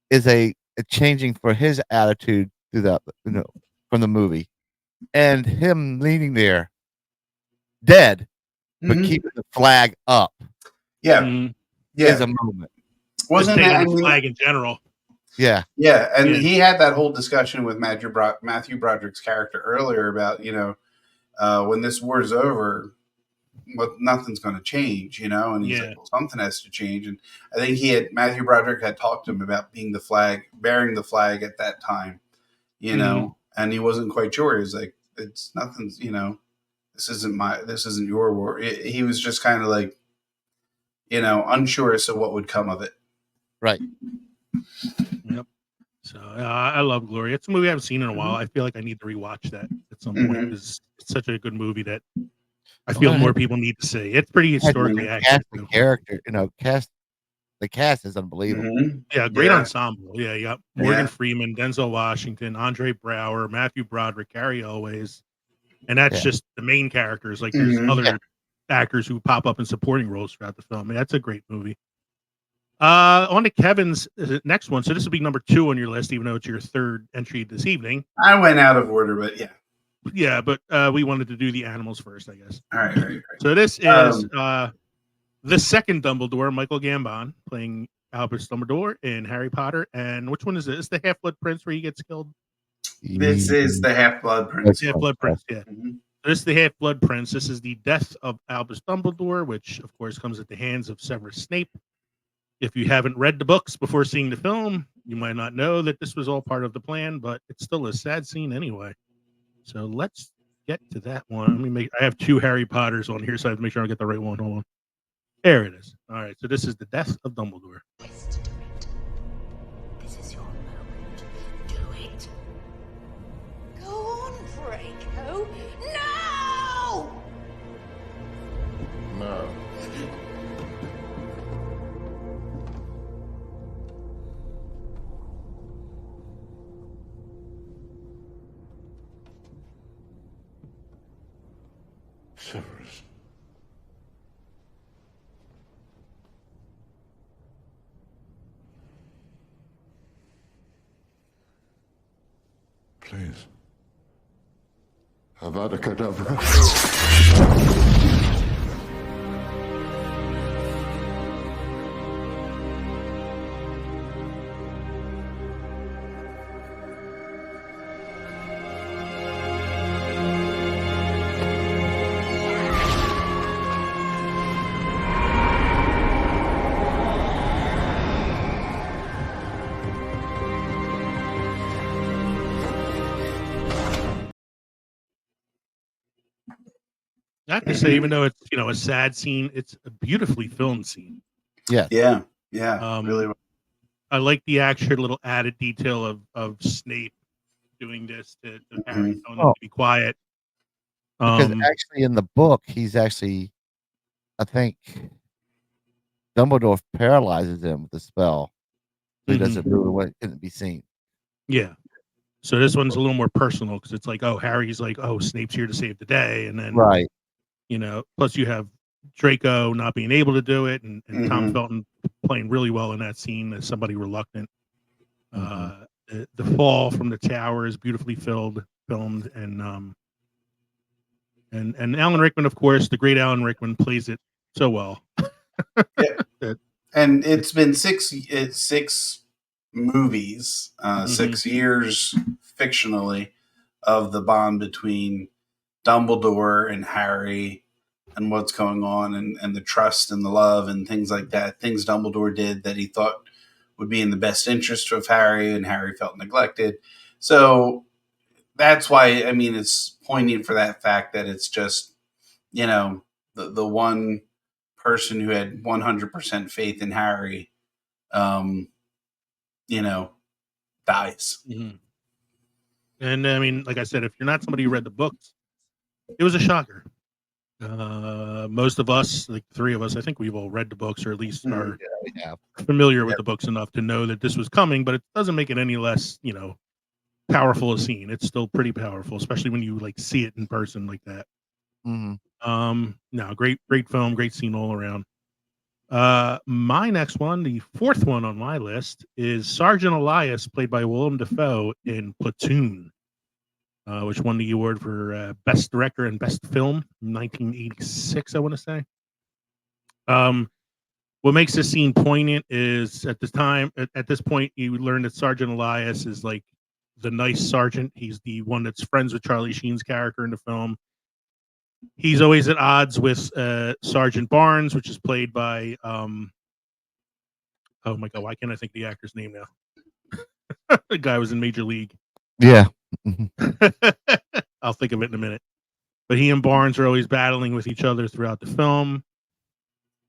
is a changing for his attitude through that, from the movie, and him leaning there, dead, but keeping the flag up. Yeah, is a moment. Wasn't that the flag in general? Yeah, yeah, and he had that whole discussion with Matthew Broderick's character earlier about when this war's over, nothing's going to change, and he's like, well, something has to change. And I think Matthew Broderick had talked to him about bearing the flag at that time, and he wasn't quite sure. He was like, it's nothing's, this isn't your war. He was just kind of like, unsure as to what would come of it. Right. Yep. So I love Glory. It's a movie I haven't seen in a while. I feel like I need to rewatch that at some point because it's such a good movie that I feel more people need to see. It's pretty historically accurate. The character, the cast is unbelievable. Yeah, great ensemble. Yeah, you got Morgan Freeman, Denzel Washington, Andre Brower, Matthew Broderick, Cary Elwes, and that's just the main characters. Like there's other actors who pop up in supporting roles throughout the film. And that's a great movie. On to Kevin's next one. So this will be number 2 on your list, even though it's your third entry this evening. I went out of order, but yeah. Yeah, but we wanted to do the animals first, I guess. All right. So this is the second Dumbledore, Michael Gambon, playing Albus Dumbledore in Harry Potter. And which one is this? The Half-Blood Prince where he gets killed? This is the Half-Blood Prince. Half-Blood Prince, yeah. This is the Half-Blood Prince. This is the death of Albus Dumbledore, which, of course, comes at the hands of Severus Snape. If you haven't read the books before seeing the film, you might not know that this was all part of the plan, but it's still a sad scene anyway. So let's get to that one. I have 2 Harry Potters on here, so I have to make sure I get the right one. Hold on. There it is. All right, so this is the death of Dumbledore. This is your moment. Do it. Go on, Draco. No! No. Severus. Please. Avada Kedavra. I have to say, even though it's a sad scene, it's a beautifully filmed scene. Yeah. Really well. I like the extra little added detail of Snape doing this to Harry, telling him to be quiet. Because actually, in the book, he's actually, I think, Dumbledore paralyzes him with a spell, so he doesn't really couldn't be seen. Yeah. So this one's a little more personal because it's like, oh, Harry's like, oh, Snape's here to save the day, and then right. Plus you have Draco not being able to do it, and Tom Mhm. Felton playing really well in that scene as somebody reluctant. The fall from the tower is beautifully filmed, and Alan Rickman, of course, the great Alan Rickman, plays it so well. Yeah. And it's been six movies, Mhm. 6 years fictionally of the bond between Dumbledore and Harry and what's going on, and the trust and the love and things like that. Things Dumbledore did that he thought would be in the best interest of Harry, and Harry felt neglected. So that's why, I mean, it's poignant for that fact that it's just, the one person who had 100% faith in Harry, um, dies. Mhm. And I mean, like I said, if you're not somebody who read the books, it was a shocker. Most of us, like 3 of us, I think we've all read the books, or at least are we have. familiar with the books enough to know that this was coming, but it doesn't make it any less, powerful a scene. It's still pretty powerful, especially when you like see it in person like that. No, great film, great scene all around. My next one, the 4th one on my list, is Sergeant Elias, played by Willem Dafoe in Platoon, which won the award for Best Director and Best Film in 1986, I want to say. What makes this scene poignant is at this point, you learn that Sergeant Elias is like the nice sergeant. He's the one that's friends with Charlie Sheen's character in the film. He's always at odds with Sergeant Barnes, which is played by oh my god, why can't I think the actor's name now? The guy was in Major League. Yeah. I'll think of it in a minute. But he and Barnes are always battling with each other throughout the film.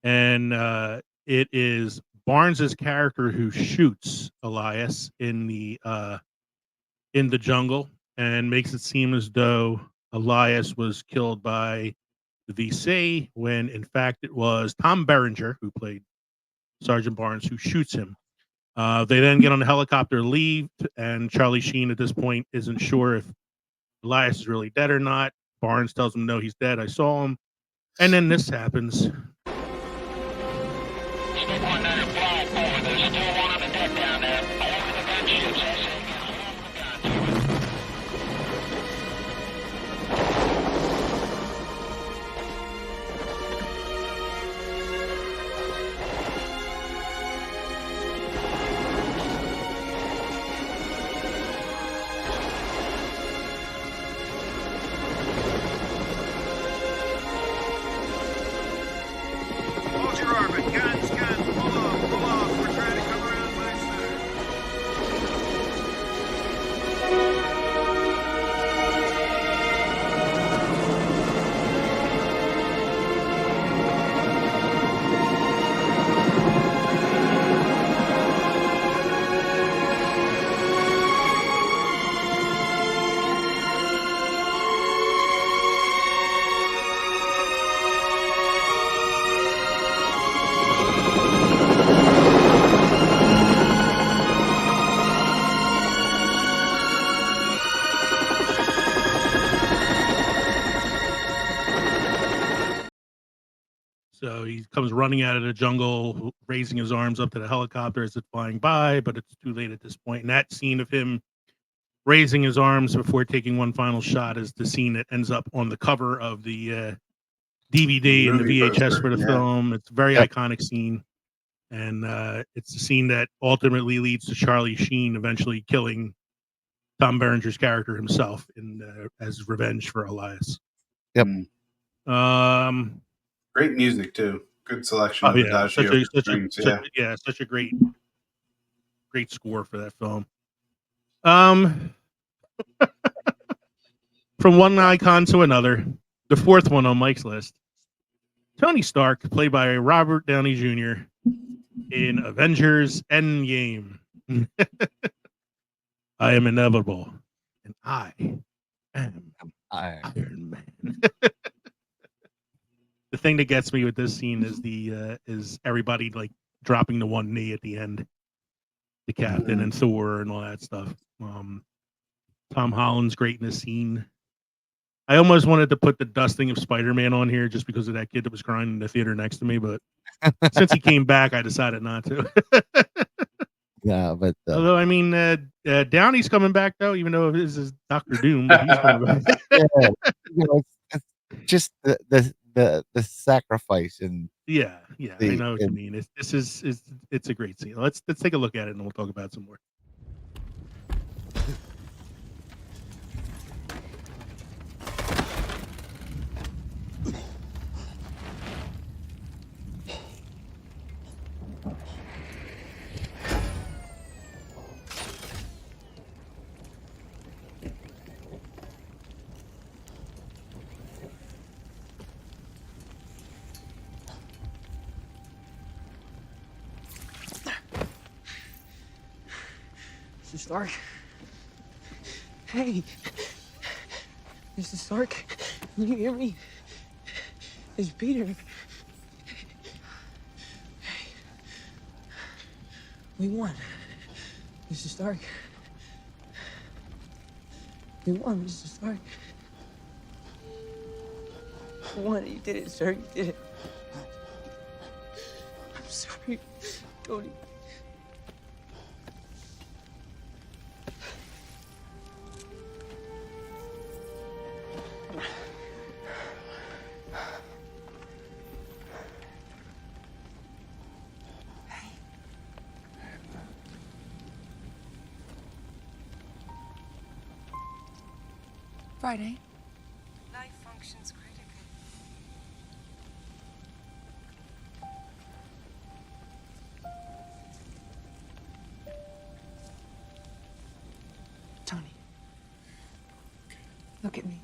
And it is Barnes's character who shoots Elias in the jungle and makes it seem as though Elias was killed by the VC, when in fact it was Tom Berenger, who played Sergeant Barnes, who shoots him. They then get on the helicopter, leave, and Charlie Sheen at this point isn't sure if Elias is really dead or not. Barnes tells him, no, he's dead. I saw him. And then this happens. Hold your orbit. Guns, pull off. We're trying to come around my side. So he comes running out of the jungle, raising his arms up to the helicopter as it's flying by, but it's too late at this point. And that scene of him raising his arms before taking one final shot is the scene that ends up on the cover of the DVD and the Movie VHS poster, for the yeah. film. It's a very Yep. iconic scene. And it's the scene that ultimately leads to Charlie Sheen eventually killing Tom Berenger's character himself as revenge for Elias. Yep. Great music too. Good selection Oh of yeah, Adagio strings. such a great score for that film. From one icon to another, the 4th one on Mike's list, Tony Stark, played by Robert Downey Jr. in Avengers Endgame. I am inevitable, and I am Iron Man. The thing that gets me with this scene is is everybody like dropping the one knee at the end, the captain and Thor and all that stuff. Tom Holland's great in this scene. I almost wanted to put the dusting of Spider-Man on here just because of that kid that was crying in the theater next to me, but since he came back, I decided not to. Yeah, but Although, I mean, Downey's coming back though, even though this is Doctor Doom, but he's coming back. yeah, it's just the sacrifice and Yeah, I the know what you mean. It's a great scene. Let's take a look at it and we'll talk about it some more. Mr. Stark? Hey! Mr. Stark? Can you hear me? It's Peter. Hey. We won. Mr. Stark. We won, Mr. Stark. We won. You did it, sir. You did it. I'm sorry, Tony. Friday. Life functions critically. Tony. Look at me.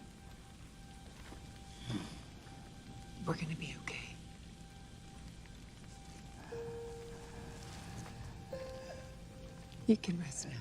We're gonna be okay. You can rest now.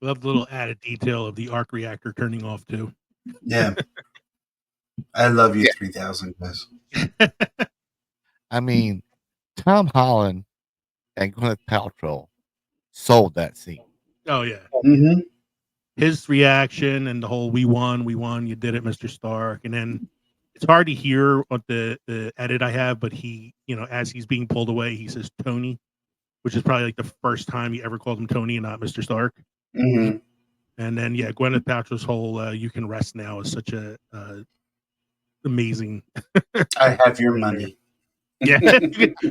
Love the little added detail of the arc reactor turning off too. Yeah. I love you, 3000 guys. I mean, Tom Holland and Gwyneth Paltrow sold that scene. Oh yeah. Mm-hmm. His reaction and the whole "we won, you did it, Mr. Stark," and then it's hard to hear what the edit I have, but he, as he's being pulled away, he says Tony, which is probably like the first time he ever called him Tony and not Mr. Stark. Mm-hmm. And then Gwyneth Paltrow's whole "you can rest now" is such a amazing. I have your money. Yeah,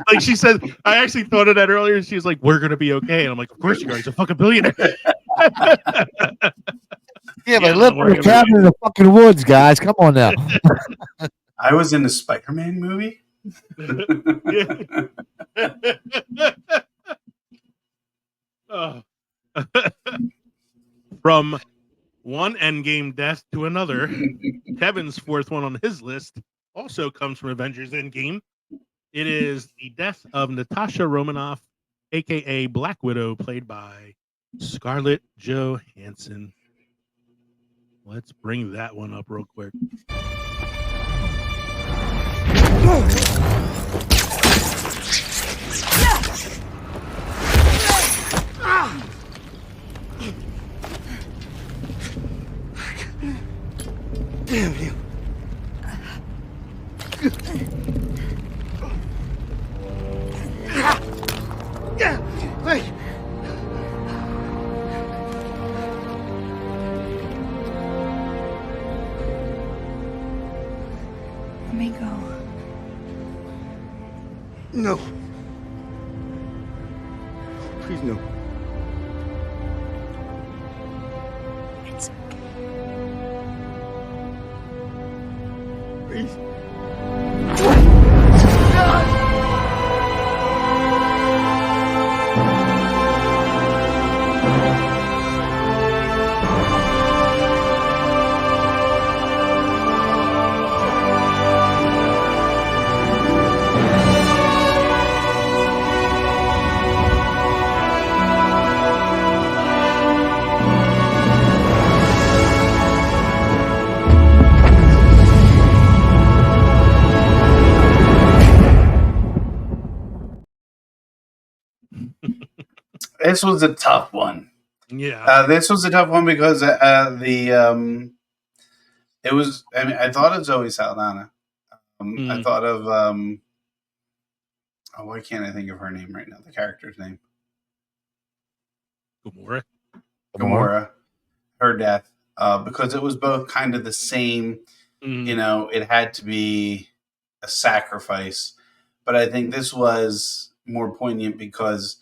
like she said, I actually thought of that earlier. She was like, "We're gonna be okay," and I'm like, "Of course you are. He's a fucking billionaire." Yeah, but live in a cabin in the fucking woods, guys. Come on now. I was in a Spider-Man movie. Oh. From one Endgame death to another, Kevin's fourth one on his list also comes from Avengers Endgame. It is the death of Natasha Romanoff, aka Black Widow, played by Scarlett Johansson. Let's bring that one up real quick. Damn you. Wait. Let me go. No. Please, no. It's This was a tough one. Yeah. This was a tough one because it was. I mean, I thought of Zoe Saldana. I thought of oh, why can't I think of her name right now? The character's name. Gamora. Her death, because it was both kind of the same. You know, it had to be a sacrifice, but I think this was more poignant because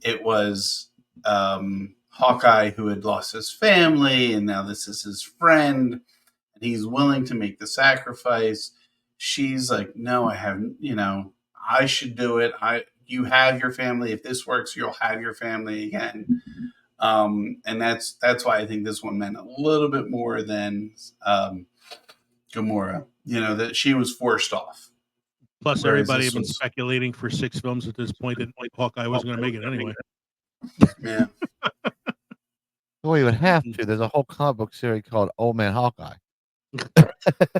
it was Hawkeye who had lost his family, and now this is his friend, and he's willing to make the sacrifice. She's like, no, I haven't. You know, I should do it. You have your family. If this works, you'll have your family again. And that's why I think this one meant a little bit more than Gamora. You know, that she was forced off. Plus, Whereas everybody this had been was- speculating for 6 films at this point that Hawkeye wasn't going to make it anyway. Yeah. Well, you would have to. There's a whole comic book series called Old Man Hawkeye.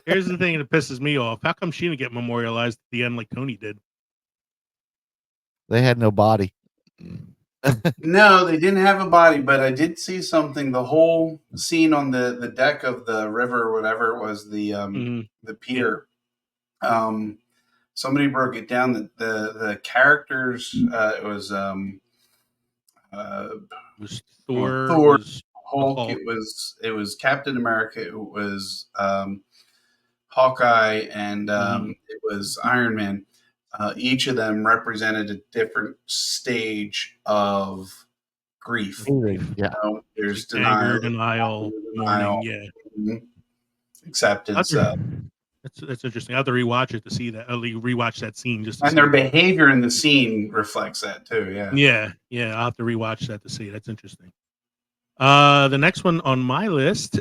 Here's the thing that pisses me off. How come she didn't get memorialized at the end like Tony did? They had no body. No, they didn't have a body, but I did see something. The whole scene on the deck of the river, or whatever it was, the pier. Somebody broke it down that the characters it was Thor, Thor, was Hulk. It was Captain America. It was Hawkeye, and it was Iron Man. Each of them represented a different stage of grief. Yeah. There's anger, denial, mourning. Yeah. Mhm. Acceptance. That's interesting. I have to rewatch it to see that. I'll rewatch that scene just to And see their it. behavior in the scene reflects that too. Yeah. Yeah. I'll have to rewatch that to see. That's interesting. The next one on my list,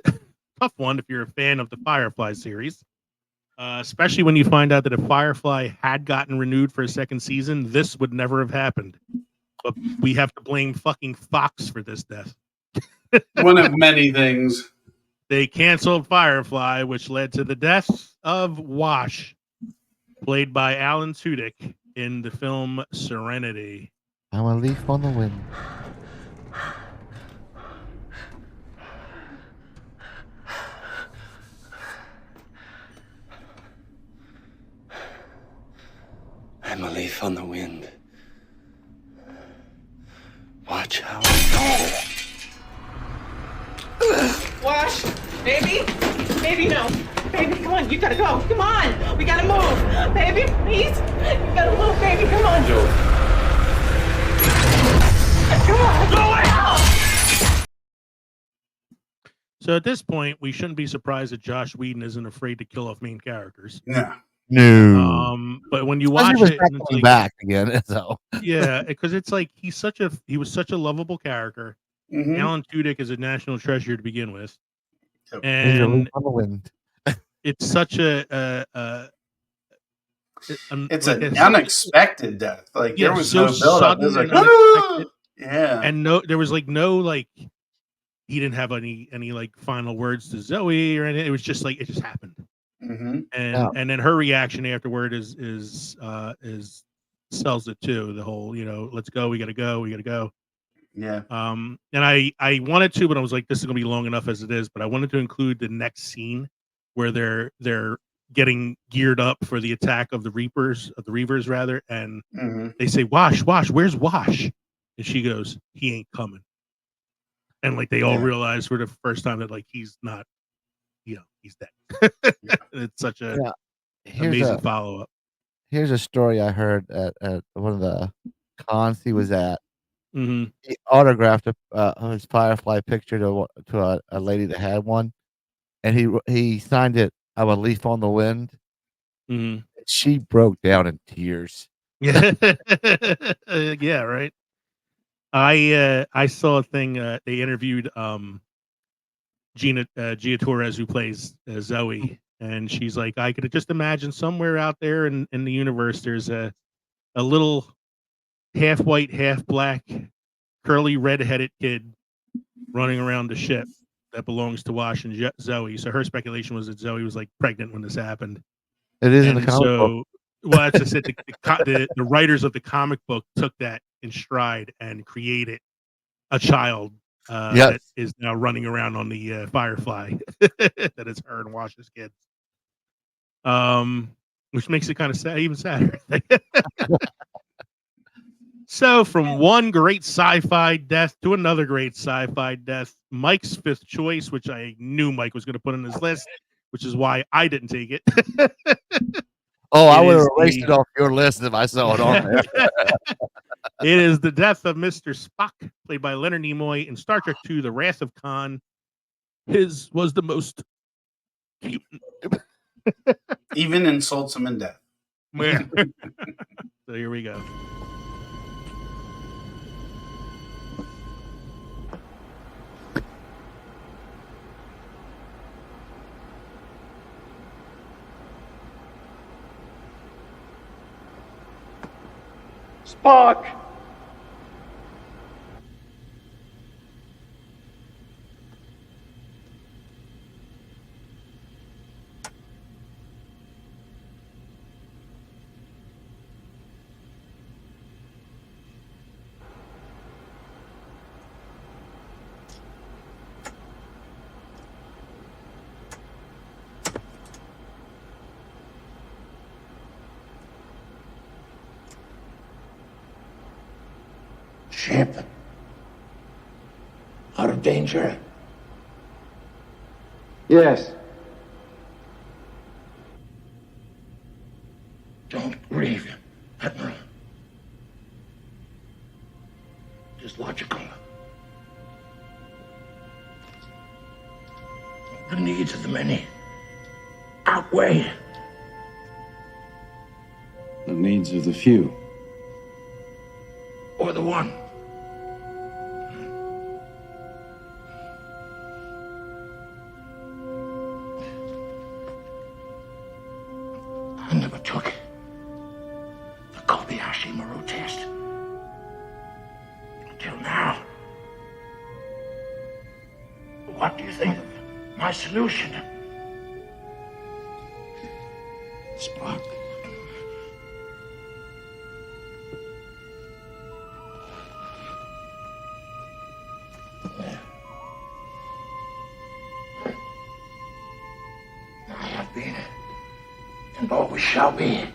tough one if you're a fan of the Firefly series. Especially when you find out that if Firefly had gotten renewed for a second season, this would never have happened. But we have to blame fucking Fox for this death. One of many things. They canceled Firefly, which led to the death of Wash, played by Alan Tudyk in the film Serenity. I'm a leaf on the wind. I'm a leaf on the wind. Watch how I Wash, baby, baby, no, baby, come on, you gotta go, come on, we gotta move, baby, please, you gotta move, baby, come on, come on, go out. So at this point, we shouldn't be surprised that Josh Whedon isn't afraid to kill off main characters. No. No. But when you Especially watch with it, that and it's coming like, back again. So yeah, because it's like he was such a lovable character. Mhm. Alan Tudyk is a national treasure to begin with, He's a and leaf on the wind. it's such It's like an unexpected death. Like there was so no build up. It was sudden like, and unexpected. yeah. And there was no he didn't have any like final words to Zoe or anything. It was just like it just happened. Mm-hmm. And then her reaction afterward is sells it too. The whole, let's go, we gotta go. Yeah. And I wanted to, but I was like, this is gonna be long enough as it is. But I wanted to include the next scene where they're getting geared up for the attack of the Reavers rather, and they say, Wash, where's Wash? And she goes, he ain't coming. And like they all realize for the first time that like he's not, he's dead. It's such a amazing follow up. Here's a story I heard at one of the cons he was at. Mm-hmm. He autographed his Firefly picture to a lady that had one, and he signed it. I'm a leaf on the wind. Mm-hmm. She broke down in tears. Yeah, yeah, right. I saw a thing. They interviewed Gia Torres, who plays Zoe, and she's like, I could just imagine somewhere out there in the universe, there's a little half white, half black, curly red-headed kid running around the ship that belongs to Wash and Zoe. So her speculation was that Zoe was like pregnant when this happened. It is in the And comic book. so, well, that's just it. The writers of the comic book took that in stride and created a child Yes. that is now running around on the Firefly. That is her and Wash's kids. Which makes it kind of sad, even sadder. So, from one great sci-fi death to another great sci-fi death, Mike's fifth choice, which I knew Mike was going to put on his list, which is why I didn't take it. Oh, I It would have is erased it off your list if I saw it on there. It is the death of Mr. Spock, played by Leonard Nimoy in Star Trek II: The Wrath of Khan. His was the most cute. Even insults him in death. Yeah. So here we go. Spock! Ship. Out of danger? Yes. Don't grieve, Admiral. Just logical. The needs of the many outweigh The needs of the few. or the one. I never took the Kobayashi Maru test until now. What do you think of my solution? Spock. I have been, and always shall be,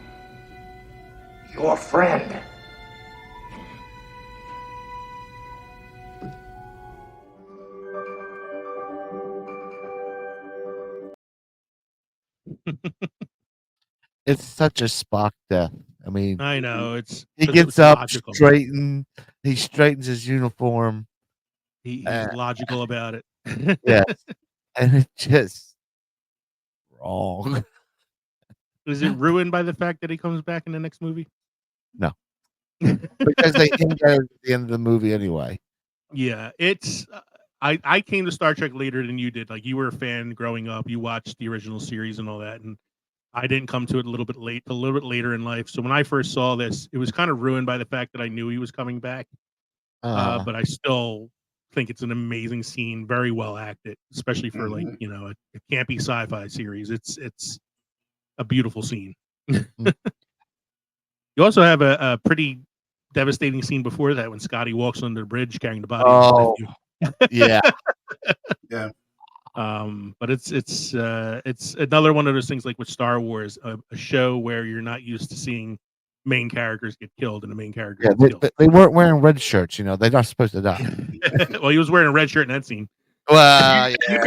your friend. It's such a Spock death. I mean, I know it's he 'cause gets it's up, logical. he straightens his uniform. He's logical about it. Yes, and it's just wrong. Is it ruined by the fact that he comes back in the next movie? No, because they hint at it at the end of the movie anyway. Yeah, it's. I came to Star Trek later than you did. Like you were a fan growing up. You watched the original series and all that, and I didn't come to it a little bit later in life. So when I first saw this, it was kind of ruined by the fact that I knew he was coming back. But I still think it's an amazing scene, very well acted, especially for like a campy sci-fi series. It's a beautiful scene. You also have a pretty devastating scene before that when Scotty walks under the bridge carrying the body. Oh, yeah. Yeah. But it's another one of those things like with Star Wars, a show where you're not used to seeing main characters get killed and the main character Yeah, gets killed. they weren't wearing red shirts. They're not supposed to die. Well, he was wearing a red shirt in that scene. Well, you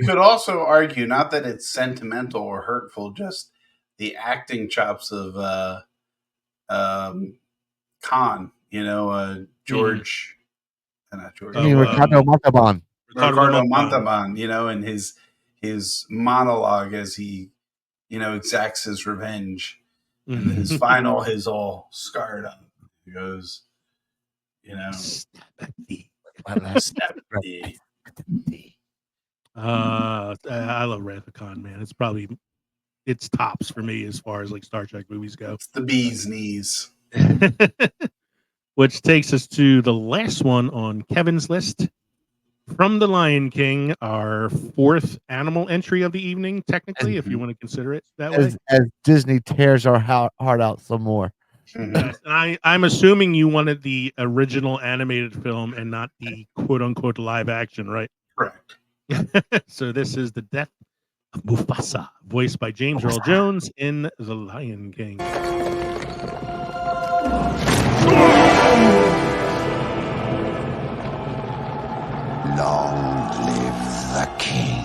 could also argue not that it's sentimental or hurtful, just the acting chops of Khan George, not George. I mean, Ricardo Montalban. Ricardo Montalban, and his monologue as he, exacts his revenge, and his all scarred up. He goes, Step at thee. Step at thee. I love Wrath of Khan, man. It's tops for me as far as like Star Trek movies go. It's the bee's knees. Which takes us to the last one on Kevin's list. From The Lion King, our fourth animal entry of the evening, technically, if you want to consider it that way. As Disney tears our heart out some more. Yes, and I'm assuming you wanted the original animated film and not the quote-unquote live action, right? Correct. So this is The Death of Mufasa, voiced by James Earl Jones in The Lion King. Long live the king.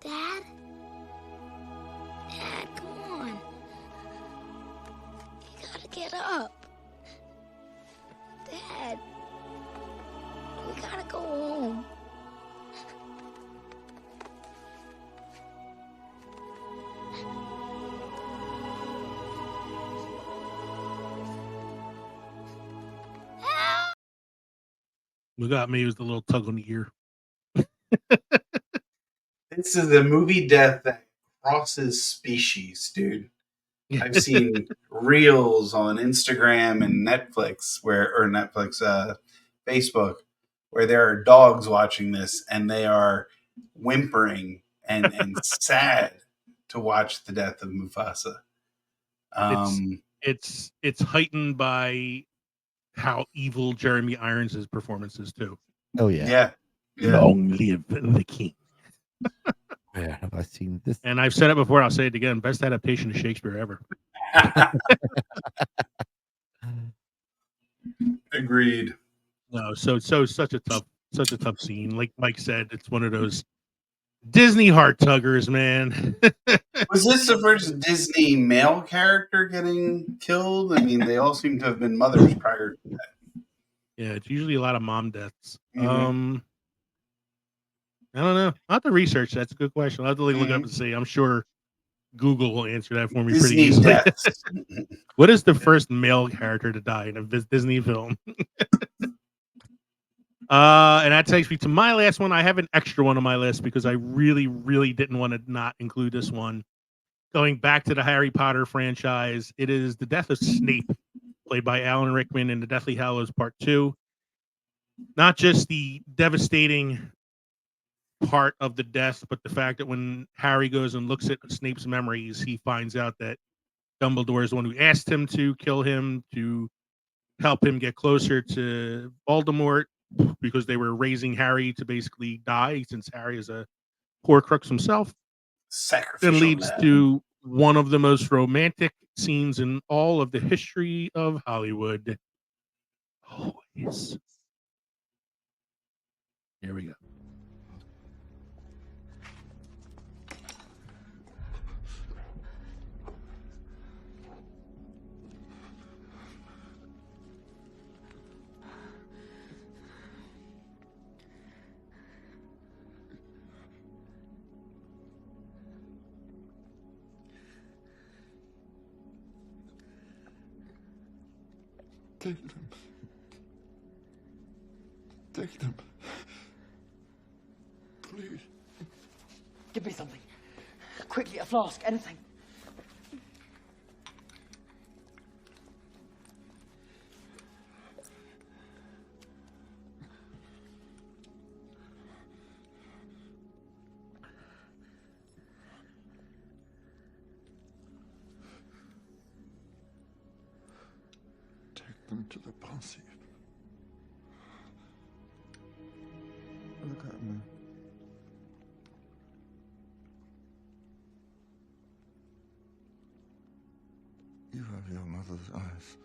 Dad? Dad, come on. You gotta get up. Dad, we gotta go home. What got me was the little tug on the ear. This is a movie death that crosses species, dude. I've seen reels on Instagram and Netflix Facebook, where there are dogs watching this and they are whimpering and sad to watch the death of Mufasa. It's heightened by how evil Jeremy Irons' performance is too. Oh yeah. Long live the king. Where have I seen this? And I've said it before, I'll say it again. Best adaptation of Shakespeare ever. Agreed. No, so such a tough scene. Like Mike said, it's one of those Disney heart tuggers, man. Was this the first Disney male character getting killed? I mean, they all seem to have been mothers prior to that. Yeah, it's usually a lot of mom deaths. I don't know. I'll have to research. That's a good question. I'll have to look it up and see. I'm sure Google will answer that for me pretty Disney easily. deaths. What is the first male character to die in a Disney film? And that takes me to my last one. I have an extra one on my list because I really, really didn't want to not include this one. Going back to the Harry Potter franchise, it is the death of Snape, played by Alan Rickman in The Deathly Hallows Part 2. Not just the devastating part of the death, but the fact that when Harry goes and looks at Snape's memories, he finds out that Dumbledore is the one who asked him to kill him to help him get closer to Voldemort, because they were raising Harry to basically die, since Harry is a Horcrux himself. Sacrificial Then leads man. to one of the most romantic scenes in all of the history of Hollywood. Always. Here we go. Take them. Take them. Please. Give me something. Quickly, a flask, anything. Take them to the pensive. Look at me. You have your mother's eyes.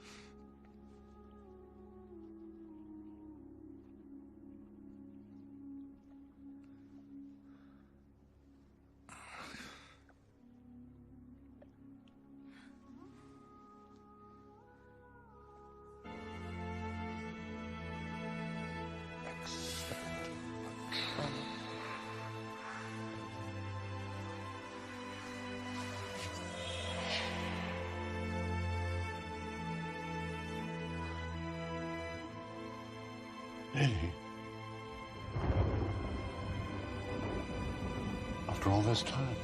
Lily. After all this time.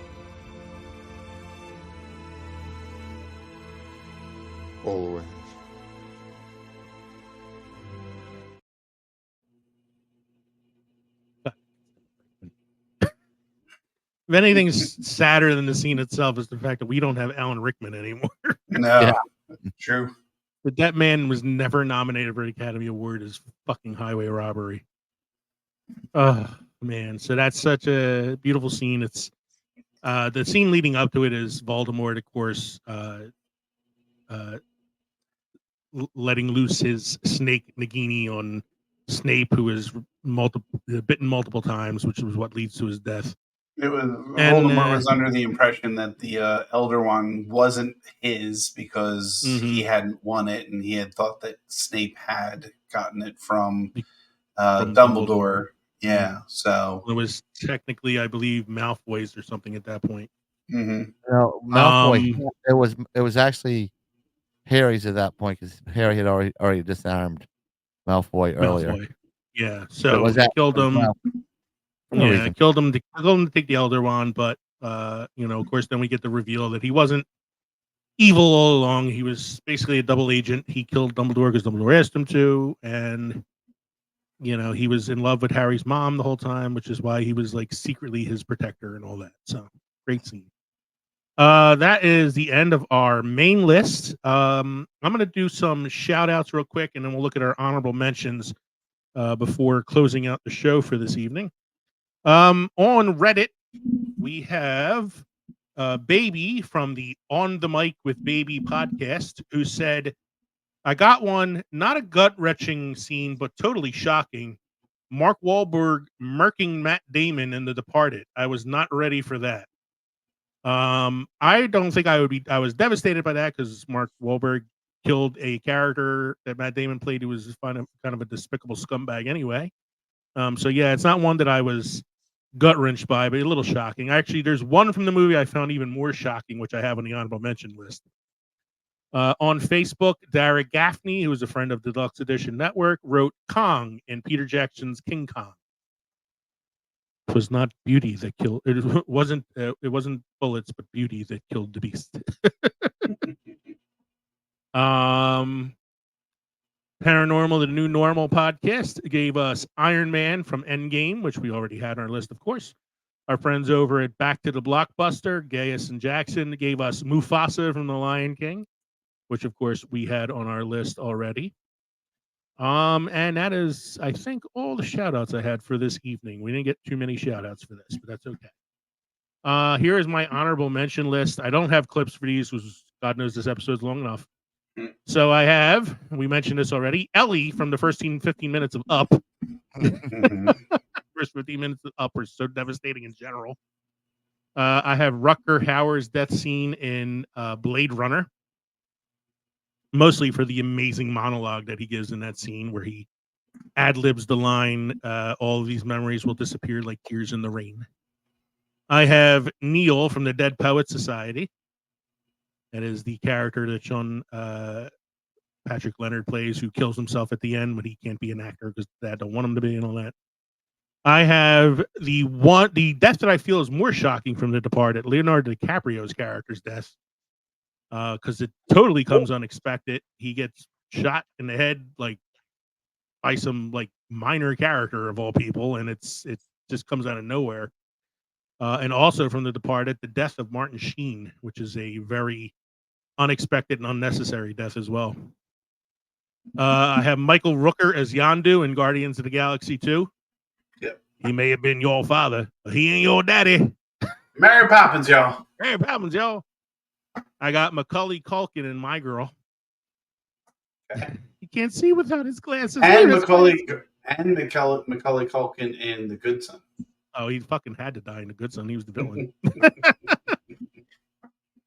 Always. If anything's sadder than the scene itself is the fact that we don't have Alan Rickman anymore. No, true. But that man was never nominated for an Academy Award as fucking highway robbery. Oh man, so that's such a beautiful scene. It's the scene leading up to it is Voldemort, of course, letting loose his snake Nagini on Snape, who is bitten multiple times, which was what leads to his death. It was Voldemort was under the impression that the Elder Wand wasn't his because he hadn't won it, and he had thought that Snape had gotten it from Dumbledore. Yeah, so it was technically, I believe, Malfoy's or something at that point. No, Malfoy. It was actually Harry's at that point because Harry had already disarmed Malfoy earlier. Malfoy. Yeah, so was he that killed him. No Yeah, reason. killed him to take the Elder Wand, but of course, then we get the reveal that he wasn't evil all along. He was basically a double agent. He killed Dumbledore because Dumbledore asked him to, and he was in love with Harry's mom the whole time, which is why he was like secretly his protector and all that. So great scene. That is the end of our main list. I'm gonna do some shout outs real quick, and then we'll look at our honorable mentions before closing out the show for this evening. On Reddit, we have Baby from the On the Mic with Baby podcast, who said, I got one, not a gut-wrenching scene, but totally shocking. Mark Wahlberg murking Matt Damon in The Departed. I was not ready for that. I don't think I would be. I was devastated by that because Mark Wahlberg killed a character that Matt Damon played who was kind of a despicable scumbag anyway. So yeah, it's not one that I was gut wrenched by, but a little shocking. Actually, there's one from the movie I found even more shocking, which I have on the honorable mention list. On Facebook, Dara Gaffney, who is a friend of the Deluxe Edition Network, wrote Kong in Peter Jackson's King Kong. It was not beauty that killed. It wasn't bullets, but beauty that killed the beast. Paranormal, the New Normal podcast, gave us Iron Man from Endgame, which we already had on our list, of course. Our friends over at Back to the Blockbuster, Gaius and Jackson, gave us Mufasa from The Lion King, which, of course, we had on our list already. And that is, I think, all the shout-outs I had for this evening. We didn't get too many shout-outs for this, but that's okay. Here is my honorable mention list. I don't have clips for these because God knows this episode's long enough. So I have, we mentioned this already, Ellie from the first 15 minutes of Up. First 15 minutes of Up were so devastating in general. I have Rutger Hauer's death scene in Blade Runner. Mostly for the amazing monologue that he gives in that scene where he ad-libs the line, all of these memories will disappear like tears in the rain. I have Neil from the Dead Poets Society. That is the character that Sean Patrick Leonard plays, who kills himself at the end, but he can't be an actor because Dad don't want him to be and all that. I have the death that I feel is more shocking from The Departed, Leonardo DiCaprio's character's death, because it totally comes unexpected. He gets shot in the head like by some like minor character of all people, and it just comes out of nowhere. And also from The Departed, the death of Martin Sheen, which is a very unexpected and unnecessary death as well. I have Michael Rooker as Yondu in Guardians of the Galaxy 2. Yep. He may have been your father, but he ain't your daddy. Mary Poppins, y'all. Mary Poppins, y'all. I got Macaulay Culkin in My Girl. Okay. You can't see without his glasses. And Macaulay Culkin in The Good Son. Oh, he fucking had to die in The Good Son. He was the villain.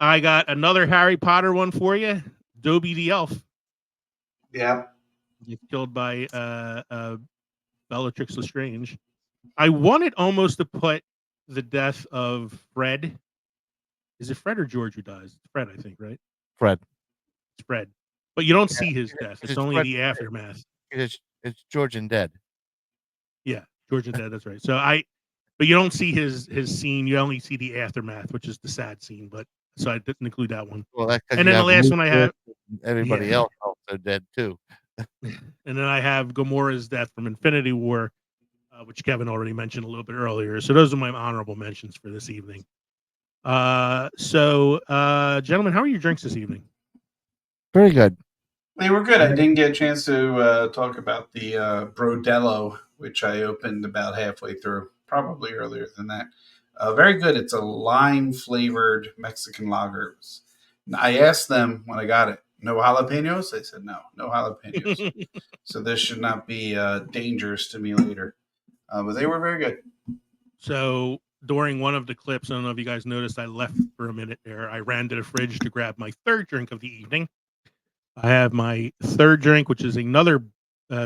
I got another Harry Potter one for you. Dobby the Elf. Yeah. He's killed by Bellatrix Lestrange. I wanted almost to put the death of Fred. Is it Fred or George who dies? Fred, I think, right? Fred. It's Fred. But you don't see his death. It's only Fred, the aftermath. It's George and Dead. Yeah, George and Dead, that's right. But you don't see his scene. You only see the aftermath, which is the sad scene. But so I didn't include that one. Well, that's and then the last one I have, everybody else also dead too. And then I have Gamora's death from Infinity War, which Kevin already mentioned a little bit earlier. So those are my honorable mentions for this evening. Gentlemen, how are your drinks this evening? Very good. They were good. I didn't get a chance to talk about the Brodello, which I opened about halfway through, probably earlier than that. Very good. It's a lime-flavored Mexican lager. I asked them when I got it, no jalapenos? They said no jalapenos. So this should not be dangerous to me later. But they were very good. So during one of the clips, I don't know if you guys noticed, I left for a minute there. I ran to the fridge to grab my third drink of the evening. I have my third drink, which is another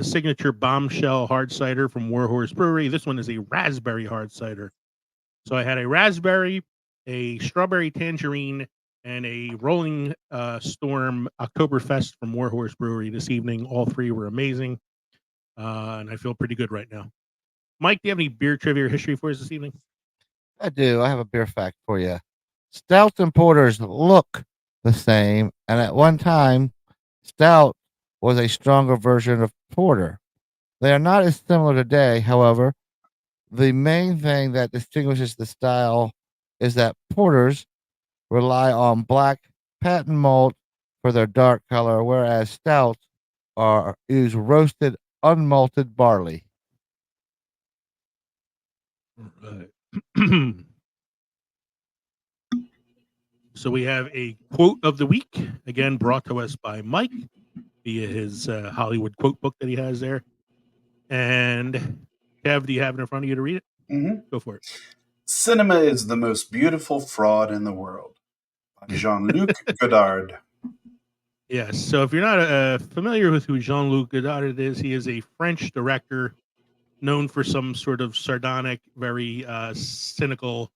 signature bombshell hard cider from Warhorse Brewery. This one is a raspberry hard cider. So I had a raspberry, a strawberry tangerine, and a Rolling Storm Oktoberfest from Warhorse Brewery this evening. All three were amazing, and I feel pretty good right now. Mike, do you have any beer trivia or history for us this evening? I do. I have a beer fact for you. Stouts and porters look the same, and at one time, stout was a stronger version of porter. They are not as similar today, however. The main thing that distinguishes the style is that porters rely on black patent malt for their dark color, whereas stouts use roasted unmalted barley. Right. So we have a quote of the week, again brought to us by Mike via his Hollywood quote book that he has there. And Kev, do you have it in front of you to read it? Mm-hmm. Go for it. Cinema is the most beautiful fraud in the world. By Jean-Luc Godard. Yes. So if you're not familiar with who Jean-Luc Godard is, he is a French director known for some sort of sardonic, very cynical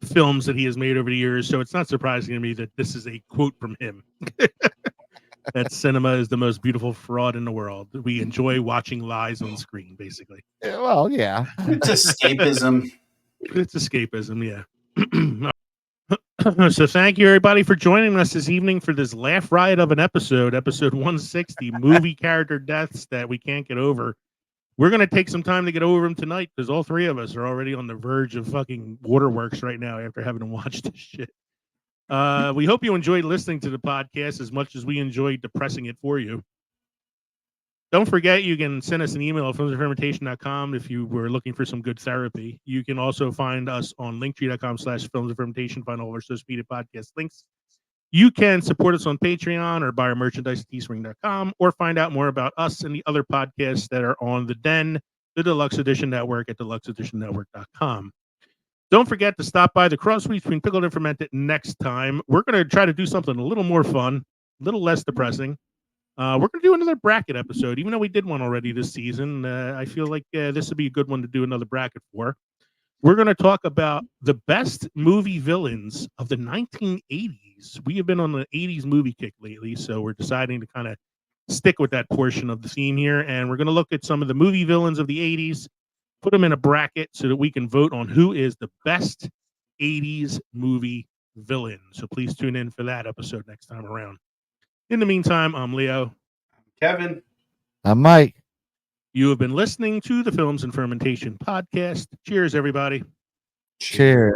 films that he has made over the years. So it's not surprising to me that this is a quote from him. That cinema is the most beautiful fraud in the world. We enjoy watching lies on screen, basically. Well, yeah. It's escapism. It's escapism, yeah. So thank you, everybody, for joining us this evening for this laugh riot of an episode 160, movie character deaths that we can't get over. We're going to take some time to get over them tonight because all three of us are already on the verge of fucking waterworks right now after having to watch this shit. We hope you enjoyed listening to the podcast as much as we enjoyed depressing it for you. Don't forget, you can send us an email at filmsoffermentation.com if you were looking for some good therapy. You can also find us on linktree.com/filmsoffermentation, find all of our social media podcast links. You can support us on Patreon or buy our merchandise at teespring.com or find out more about us and the other podcasts that are on the Den, the Deluxe Edition Network at deluxeeditionnetwork.com. Don't forget to stop by the Crossroads between Pickled and Fermented next time. We're going to try to do something a little more fun, a little less depressing. We're going to do another bracket episode, even though we did one already this season. I feel like this would be a good one to do another bracket for. We're going to talk about the best movie villains of the 1980s. We have been on the 80s movie kick lately, so we're deciding to kind of stick with that portion of the theme here, and we're going to look at some of the movie villains of the 80s, put them in a bracket so that we can vote on who is the best 80s movie villain. So please tune in for that episode next time around. In the meantime, I'm Leo. Kevin. I'm Mike. You have been listening to the Films and Fermentation podcast. Cheers, everybody. Cheers.